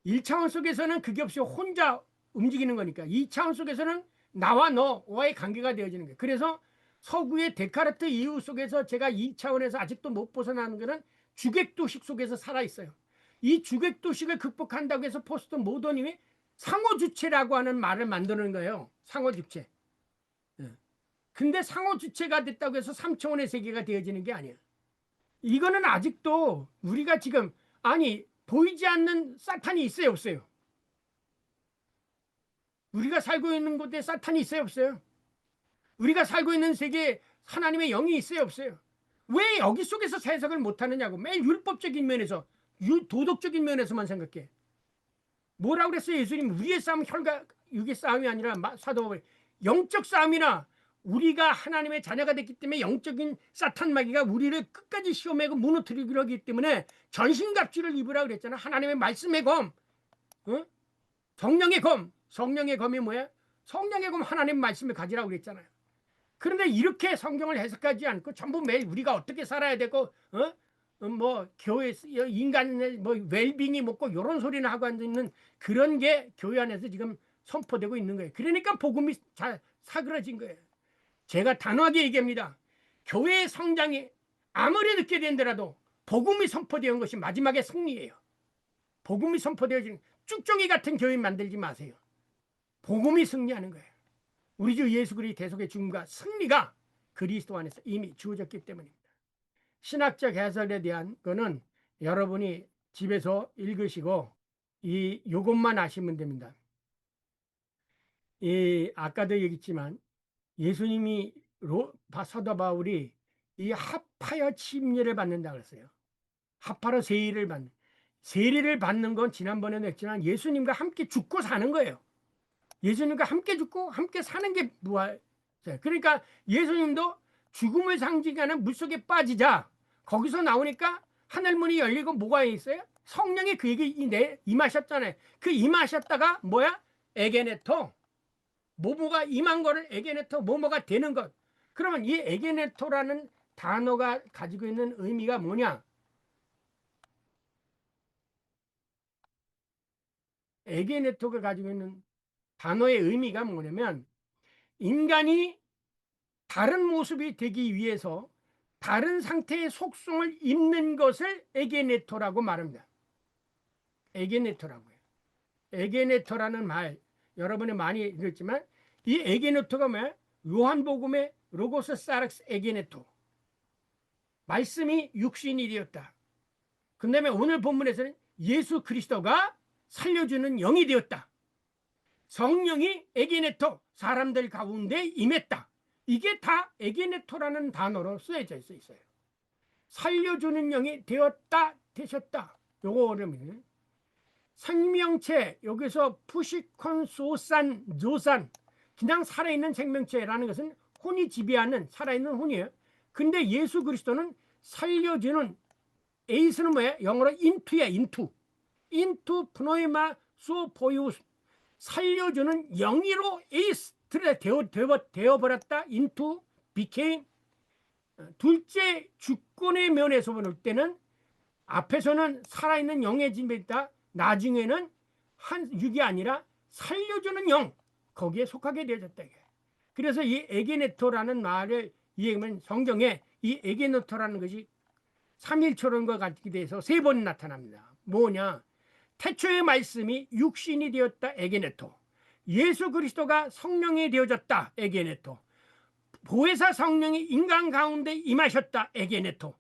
1차원 속에서는 그게 없이 혼자 움직이는 거니까 2차원 속에서는 나와 너와의 관계가 되어지는 거예요. 그래서 서구의 데카르트 이유 속에서 제가 2차원에서 아직도 못 벗어나는 것은 주객도식 속에서 살아있어요. 이 주객도식을 극복한다고 해서 포스트 모더님이 상호주체라고 하는 말을 만드는 거예요. 상호주체. 근데 상호주체가 됐다고 해서 3차원의 세계가 되어지는 게 아니에요. 이거는 아직도 우리가 지금 보이지 않는 사탄이 있어요 없어요? 우리가 살고 있는 곳에 사탄이 있어요 없어요? 우리가 살고 있는 세계에 하나님의 영이 있어요 없어요? 왜 여기 속에서 해석을 못하느냐고. 매일 율법적인 면에서 도덕적인 면에서만 생각해. 뭐라고 그랬어요 예수님? 우리의 싸움은 혈과 육의 싸움이 아니라 사도 바울이 영적 싸움이나 우리가 하나님의 자녀가 됐기 때문에 영적인 사탄 마귀가 우리를 끝까지 시험하고 무너뜨리기로 하기 때문에 전신갑주를 입으라 그랬잖아. 하나님의 말씀의 검, 성령의 검. 성령의 검이 뭐야? 성령의 검 하나님의 말씀을 가지라고 그랬잖아요. 그런데 이렇게 성경을 해석하지 않고 전부 매일 우리가 어떻게 살아야 되고 교회 인간의 웰빙이 먹고 이런 소리나 하고 앉아있는 그런 게 교회 안에서 지금 선포되고 있는 거예요. 그러니까 복음이 잘 사그러진 거예요. 제가 단호하게 얘기합니다. 교회의 성장이 아무리 늦게 된더라도 복음이 선포되는 것이 마지막에 승리예요. 복음이 선포되어지는 쭉종이 같은 교회 만들지 마세요. 복음이 승리하는 거예요. 우리 주 예수 그리스도 대속의 죽음과 승리가 그리스도 안에서 이미 주어졌기 때문입니다. 신학적 해설에 대한 거는 여러분이 집에서 읽으시고 요것만 아시면 됩니다. 아까도 얘기했지만 예수님이 사도 바울이 이 합하여 침례를 받는다 그랬어요. 합하여 세례를 받는 건 지난번에도 했지만 예수님과 함께 죽고 사는 거예요. 예수님과 함께 죽고 함께 사는 게 부활. 그러니까 예수님도 죽음을 상징하는 물속에 빠지자 거기서 나오니까 하늘문이 열리고 뭐가 있어요? 성령이 그에게 임하셨잖아요. 그 임하셨다가 뭐야? 에게네토. 뭐뭐가 임한 거를 에게네토 뭐뭐가 되는 것. 그러면 이 에게네토라는 단어가 가지고 있는 의미가 뭐냐? 에게네토가 가지고 있는 단어의 의미가 뭐냐면 인간이 다른 모습이 되기 위해서 다른 상태의 속성을 입는 것을 에게네토라고 말합니다. 에게네토라고요. 에게네토라는 말 여러분이 많이 들었지만 이 에게네토가 뭐야? 요한복음의 로고스 사락스 에게네토. 말씀이 육신이 되었다. 그 다음에 오늘 본문에서는 예수 그리스도가 살려주는 영이 되었다. 성령이 에게네토 사람들 가운데 임했다. 이게 다 에게네토라는 단어로 쓰여져 있어요. 살려주는 영이 되었다, 되셨다. 요거 어려워요. 생명체, 여기서 푸시콘, 소산, 조산, 그냥 살아있는 생명체라는 것은 혼이 지배하는 살아있는 혼이에요. 근데 예수 그리스도는 살려주는, 에이스는 뭐야? 영어로 인투야, 인투. 인투 프노이마 소포유스. 살려주는 영이로 에이스트가 되어버렸다. 인투 became. 둘째 주권의 면에서 볼 때는 앞에서는 살아있는 영의 지배다. 나중에는 한 육이 아니라 살려주는 영, 거기에 속하게 되어졌다. 그래서 이 에게네토라는 말을 이해하면 성경에 이 에게네토라는 것이 삼일초론과 같게 돼서 3번 나타납니다. 뭐냐? 태초의 말씀이 육신이 되었다. 에게네토. 예수 그리스도가 성령이 되어졌다. 에게네토. 보혜사 성령이 인간 가운데 임하셨다. 에게네토.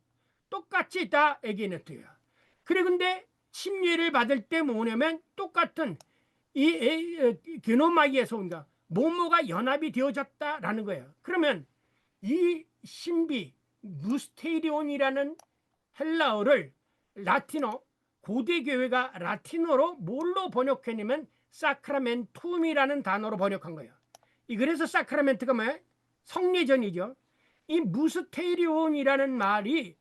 똑같이 다 에게네토야. 그래 근데 침례를 받을 때 뭐냐면 똑같은 이 게노마이에서 온다. 뭐뭐가 연합이 되어졌다라는 거예요. 그러면 이 신비 무스테리온이라는 헬라어를 라틴어 고대 교회가 라틴어로 뭘로 번역했냐면 사크라멘툼이라는 단어로 번역한 거예요. 그래서 사크라멘트가 뭐예요? 성례전이죠. 이 무스테리온이라는 말이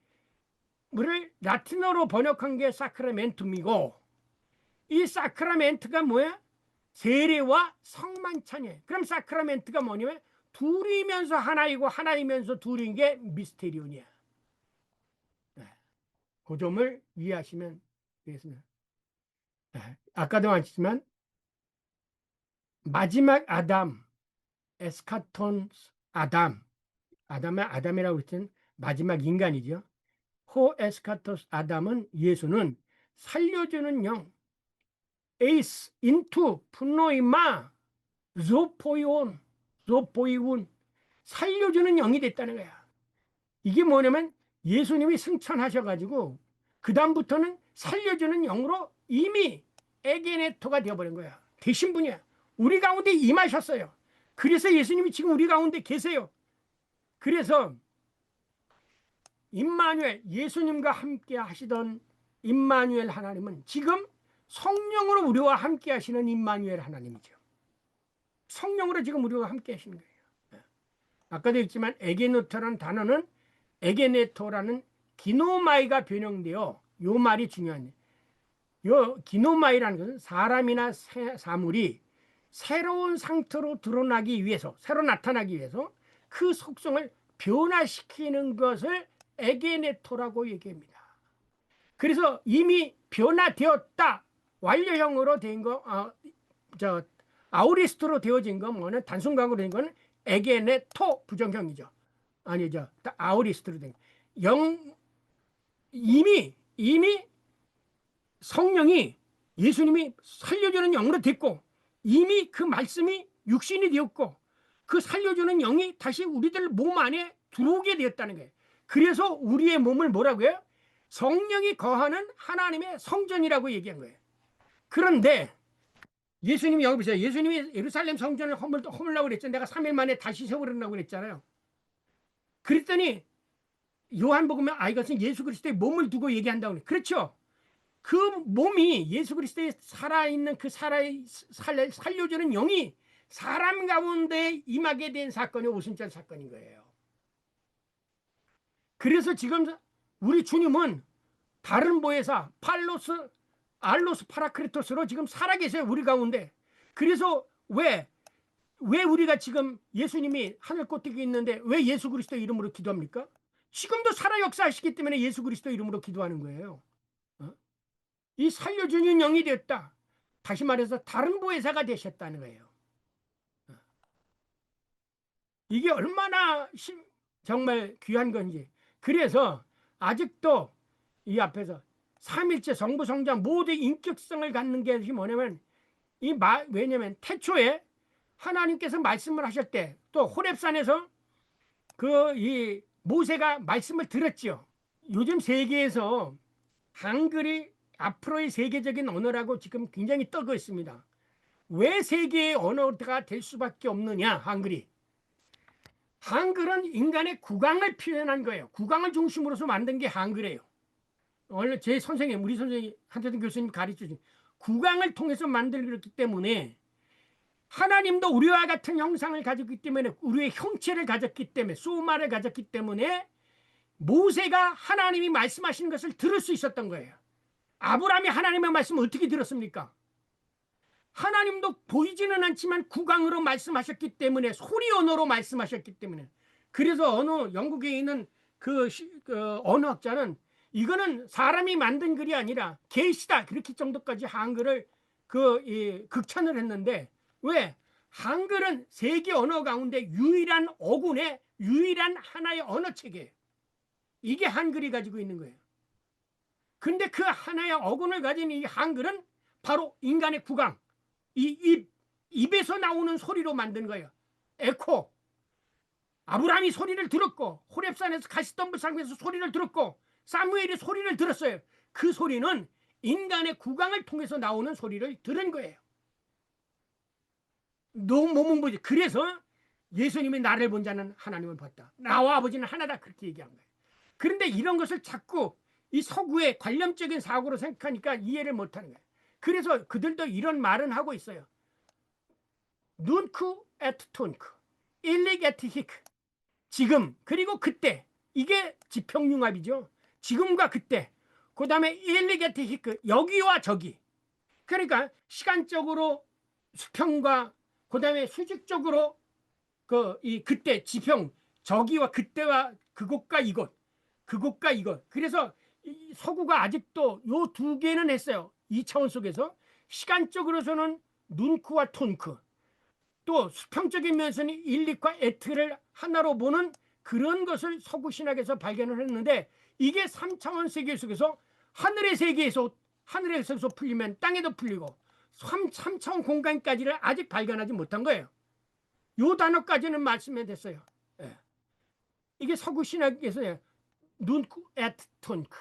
를 라틴어로 번역한 게 사크라멘툼이고, 이 사크라멘트가 뭐야? 세례와 성만찬이에요. 그럼 사크라멘트가 뭐냐면 둘이면서 하나이고 하나이면서 둘인 게 미스테리온이야. 그 점을 이해하시면 되겠습니다. 아까도 말했지만 마지막 아담, 에스카톤 아담이라고 했던 마지막 인간이죠. 호 에스카토스 아담은, 예수는 살려주는 영, 에이스 인투 분노이마 조포이운 살려주는 영이 됐다는 거야. 이게 뭐냐면 예수님이 승천하셔가지고 그 다음부터는 살려주는 영으로 이미 에게네토가 되어버린 거야. 되신 분이야. 우리 가운데 임하셨어요. 그래서 예수님이 지금 우리 가운데 계세요. 그래서 임마누엘, 예수님과 함께 하시던 임마누엘 하나님은 지금 성령으로 우리와 함께 하시는 임마누엘 하나님이죠. 성령으로 지금 우리와 함께 하시는 거예요. 아까도 했지만 에게네토라는 단어는 에게네토라는 기노마이가 변형되어, 요 말이 중요한, 요 기노마이라는 것은 사람이나 사물이 새로운 상태로 드러나기 위해서, 새로 나타나기 위해서 그 속성을 변화시키는 것을 에게네토라고 얘기합니다. 그래서 이미 변화되었다, 완료형으로 된 거, 아우리스트로 되어진 거, 뭐는 단순강으로 된 거는 에게네토 부정형이죠. 아니죠. 아우리스트로 된 거. 이미 성령이, 예수님이 살려주는 영으로 됐고, 이미 그 말씀이 육신이 되었고, 그 살려주는 영이 다시 우리들 몸 안에 들어오게 되었다는 거예요. 그래서 우리의 몸을 뭐라고 해요? 성령이 거하는 하나님의 성전이라고 얘기한 거예요. 그런데 예수님이, 여기 보세요. 예수님이 예루살렘 성전을 허물라고 그랬죠. 내가 3일 만에 다시 세우려고 그랬잖아요. 그랬더니 요한복음에 이것은 예수 그리스도의 몸을 두고 얘기한다고 그래요. 그렇죠. 그 몸이 예수 그리스도의 살아있는 그 살려주는 영이 사람 가운데 임하게 된 사건이 오순절 사건인 거예요. 그래서 지금 우리 주님은 다른 보혜사 알로스 파라크리토스로 지금 살아계세요, 우리 가운데. 그래서 왜 우리가 지금 예수님이 하늘 꼭대기에 있는데 왜 예수 그리스도 이름으로 기도합니까? 지금도 살아 역사하시기 때문에 예수 그리스도 이름으로 기도하는 거예요. 이 살려주는 영이 됐다. 다시 말해서 다른 보혜사가 되셨다는 거예요. 이게 얼마나 정말 귀한 건지. 그래서 아직도 이 앞에서 삼일째 성부 성자 모두 인격성을 갖는 게 뭐냐면, 왜냐면 태초에 하나님께서 말씀을 하실 때, 또 호렙산에서 이 모세가 말씀을 들었죠. 요즘 세계에서 한글이 앞으로의 세계적인 언어라고 지금 굉장히 떠고 있습니다. 왜 세계의 언어가 될 수밖에 없느냐? 한글은 인간의 구강을 표현한 거예요. 구강을 중심으로서 만든 게 한글이에요. 원래 제 선생님, 우리 선생님 한태준 교수님 가르쳐준 구강을 통해서 만들었기 때문에, 하나님도 우리와 같은 형상을 가졌기 때문에, 우리의 형체를 가졌기 때문에, 소마를 가졌기 때문에 모세가 하나님이 말씀하시는 것을 들을 수 있었던 거예요. 아브라함이 하나님의 말씀을 어떻게 들었습니까? 하나님도 보이지는 않지만 구강으로 말씀하셨기 때문에, 소리 언어로 말씀하셨기 때문에. 그래서 영국에 있는 그 언어학자는 이거는 사람이 만든 글이 아니라 계시다, 그렇게 정도까지 한글을 극찬을 했는데, 왜? 한글은 세계 언어 가운데 유일한 어군의 유일한 하나의 언어체계예요. 이게 한글이 가지고 있는 거예요. 근데 그 하나의 어군을 가진 이 한글은 바로 인간의 구강, 입에서 나오는 소리로 만든 거예요. 에코. 아브라함이 소리를 들었고, 호렙산에서 가시덤불상에서 소리를 들었고, 사무엘이 소리를 들었어요. 그 소리는 인간의 구강을 통해서 나오는 소리를 들은 거예요. 너무 몸은 보지. 그래서 예수님이 나를 본 자는 하나님을 봤다. 나와 아버지는 하나다. 그렇게 얘기한 거예요. 그런데 이런 것을 자꾸 이 서구의 관념적인 사고로 생각하니까 이해를 못하는 거예요. 그래서 그들도 이런 말은 하고 있어요. 눈크 에트 톤크, 일릭 에트 히크. 지금 그리고 그때, 이게 지평융합이죠. 지금과 그때. 그 다음에 일릭 에트 히크, 여기와 저기. 그러니까 시간적으로 수평과 그 다음에 수직적으로 그때 지평, 저기와 그때와 그곳과 이곳, 그곳과 이곳. 그래서 이 서구가 아직도 요 두 개는 했어요. 이 차원 속에서 시간적으로서는 눈크와 톤크, 또 수평적인 면에서는 일릭과 에트를 하나로 보는 그런 것을 서구 신학에서 발견을 했는데, 이게 3차원 세계 속에서 하늘의 세계에서, 하늘에서 풀리면 땅에도 풀리고 3차원 공간까지를 아직 발견하지 못한 거예요. 요 단어까지는 말씀해 됐어요. 예. 이게 서구 신학에서 눈크 에트 톤크,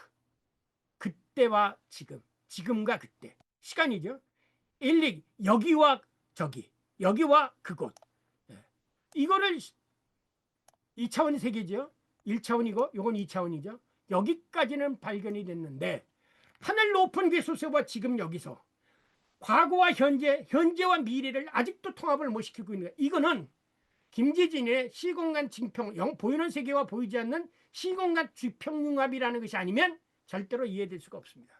그때와 지금, 지금과 그때, 시간이죠. 일릭, 여기와 저기, 여기와 그곳. 예. 이거를 2차원의 세계죠. 1차원이고 요건 2차원이죠. 여기까지는 발견이 됐는데, 하늘 높은 괴수세와 지금 여기서 과거와 현재, 현재와 미래를 아직도 통합을 못 시키고 있는 거예요. 이거는 김재진의 시공간 징평, 보이는 세계와 보이지 않는 시공간 지평융합이라는 것이 아니면 절대로 이해될 수가 없습니다.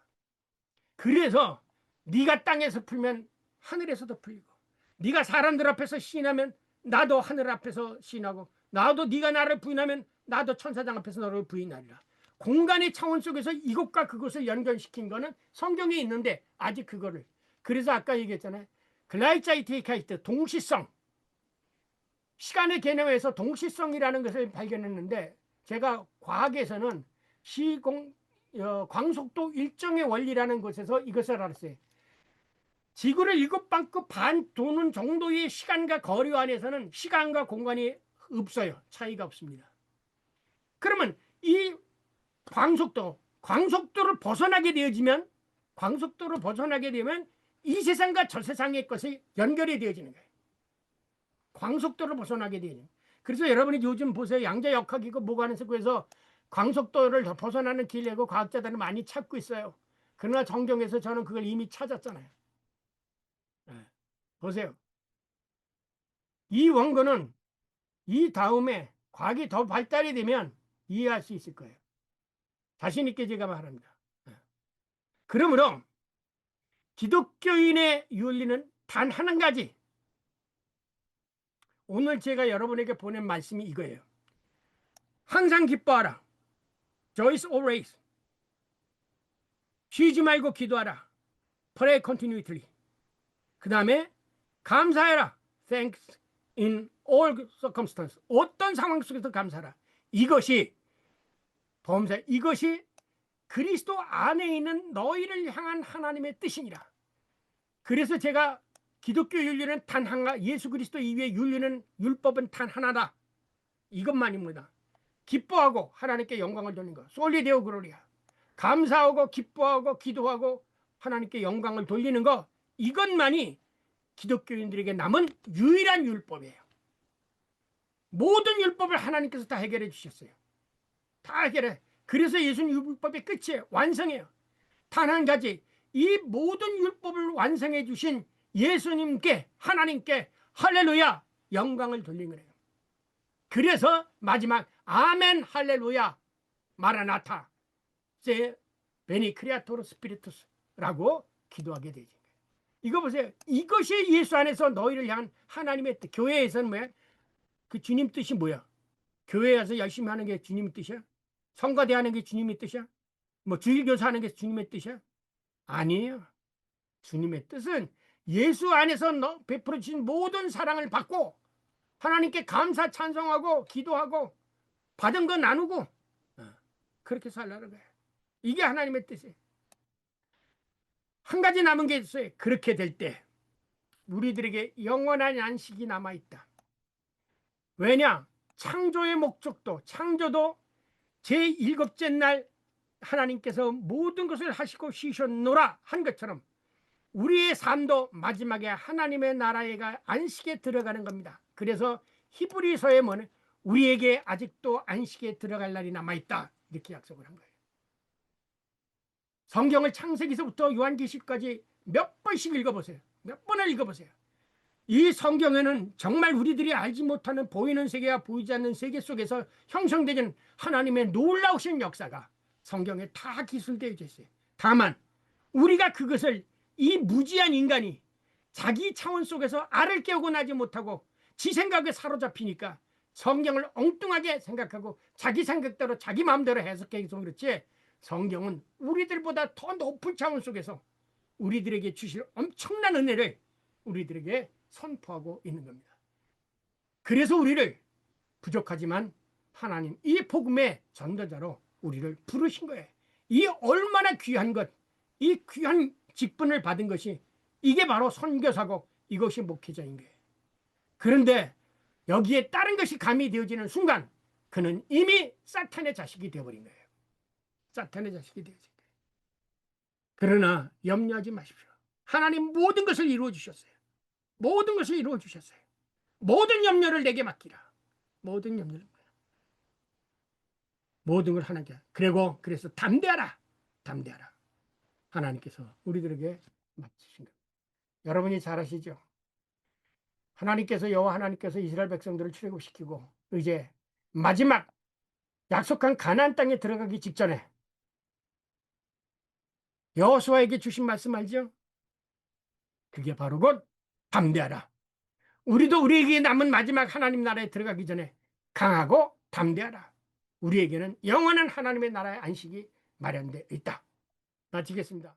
그래서 네가 땅에서 풀면 하늘에서도 풀리고, 네가 사람들 앞에서 시인하면 나도 하늘 앞에서 시인하고, 나도 네가 나를 부인하면 나도 천사장 앞에서 너를 부인하리라. 공간의 차원 속에서 이것과 그것을 연결시킨 거는 성경에 있는데 아직 그거를, 그래서 아까 얘기했잖아요. 글라이자이테이카이트, 동시성, 시간의 개념에서 동시성이라는 것을 발견했는데, 제가 과학에서는 광속도 일정의 원리라는 것에서 이것을 알았어요. 지구를 7바퀴 반 도는 정도의 시간과 거리 안에서는 시간과 공간이 없어요. 차이가 없습니다. 그러면 이 광속도를 벗어나게 되어지면, 광속도를 벗어나게 되면 이 세상과 저 세상의 것이 연결이 되어지는 거예요. 광속도를 벗어나게 되는. 그래서 여러분이 요즘 보세요. 양자역학이고 뭐가 하면서, 그래서 광속도를 벗어나는 길 내고 과학자들은 많이 찾고 있어요. 그러나 성경에서 저는 그걸 이미 찾았잖아요. 네. 보세요. 이 원고는 이 다음에 과학이 더 발달이 되면 이해할 수 있을 거예요. 자신 있게 제가 말합니다. 네. 그러므로 기독교인의 윤리는 단 한 가지. 오늘 제가 여러분에게 보낸 말씀이 이거예요. 항상 기뻐하라. Rejoice always. 쉬지 말고 기도하라. Pray continually. 그 다음에 감사해라. Thanks in all circumstances. 어떤 상황 속에서 감사하라. 이것이 범사, 이것이 그리스도 안에 있는 너희를 향한 하나님의 뜻이니라. 그래서 제가 기독교 윤리는 단 하나, 예수 그리스도 이외의 윤리는, 율법은 단 하나다. 이것만입니다. 기뻐하고 하나님께 영광을 돌리는 것. 솔리데오 그로리아. 감사하고 기뻐하고 기도하고 하나님께 영광을 돌리는 것. 이것만이 기독교인들에게 남은 유일한 율법이에요. 모든 율법을 하나님께서 다 해결해 주셨어요. 다 해결해. 그래서 예수님 율법의 끝이에요. 완성해요. 단 한 가지, 이 모든 율법을 완성해 주신 예수님께, 하나님께 할렐루야 영광을 돌린 거예요. 그래서 마지막 아멘 할렐루야 마라나타 세 베니 크리아토르 스피리투스라고 기도하게 되죠. 이거 보세요. 이것이 예수 안에서 너희를 향한 하나님의 뜻. 교회에서는 뭐야? 그 주님 뜻이 뭐야? 교회에서 열심히 하는 게 주님의 뜻이야? 성가대 하는 게 주님의 뜻이야? 뭐 주일교사 하는 게 주님의 뜻이야? 아니에요. 주님의 뜻은 예수 안에서 베풀어 주신 모든 사랑을 받고 하나님께 감사 찬송하고 기도하고 받은 거 나누고 그렇게 살라는 거예요. 이게 하나님의 뜻이에요. 한 가지 남은 게 있어요. 그렇게 될 때 우리들에게 영원한 안식이 남아있다. 왜냐? 창조의 목적도, 창조도 제7째 날 하나님께서 모든 것을 하시고 쉬셨노라 한 것처럼 우리의 삶도 마지막에 하나님의 나라에 안식에 들어가는 겁니다. 그래서 히브리서에 뭐는 우리에게 아직도 안식에 들어갈 날이 남아있다, 이렇게 약속을 한 거예요. 성경을 창세기서부터 요한계시까지 몇 번씩 읽어보세요. 몇 번을 읽어보세요. 이 성경에는 정말 우리들이 알지 못하는 보이는 세계와 보이지 않는 세계 속에서 형성되는 하나님의 놀라우신 역사가 성경에 다 기술되어 있어요. 다만 우리가 그것을, 이 무지한 인간이 자기 차원 속에서 알을 깨우고 나지 못하고 지 생각에 사로잡히니까 성경을 엉뚱하게 생각하고 자기 생각대로 자기 마음대로 해석해서 그렇지, 성경은 우리들보다 더 높은 차원 속에서 우리들에게 주실 엄청난 은혜를 우리들에게 선포하고 있는 겁니다. 그래서 우리를 부족하지만 하나님 이 복음의 전도자로 우리를 부르신 거예요. 이 얼마나 귀한 것, 이 귀한 직분을 받은 것이, 이게 바로 선교사고 이것이 목회자인 거예요. 그런데 여기에 다른 것이 가미되어지는 순간 그는 이미 사탄의 자식이 되어버린 거예요. 사탄의 자식이 되어진 거예요. 그러나 염려하지 마십시오. 하나님 모든 것을 이루어 주셨어요. 모든 것을 이루어 주셨어요. 모든 염려를 내게 맡기라. 모든 염려를, 모든 걸 하나님께. 그리고 그래서 담대하라. 담대하라. 하나님께서 우리들에게 맡기신 겁니다. 여러분이 잘 아시죠? 하나님께서, 여호와 하나님께서 이스라엘 백성들을 출애굽시키고 이제 마지막 약속한 가나안 땅에 들어가기 직전에 여호수아에게 주신 말씀 알죠? 그게 바로 곧 담대하라. 우리도 우리에게 남은 마지막 하나님 나라에 들어가기 전에 강하고 담대하라. 우리에게는 영원한 하나님의 나라의 안식이 마련되어 있다. 마치겠습니다.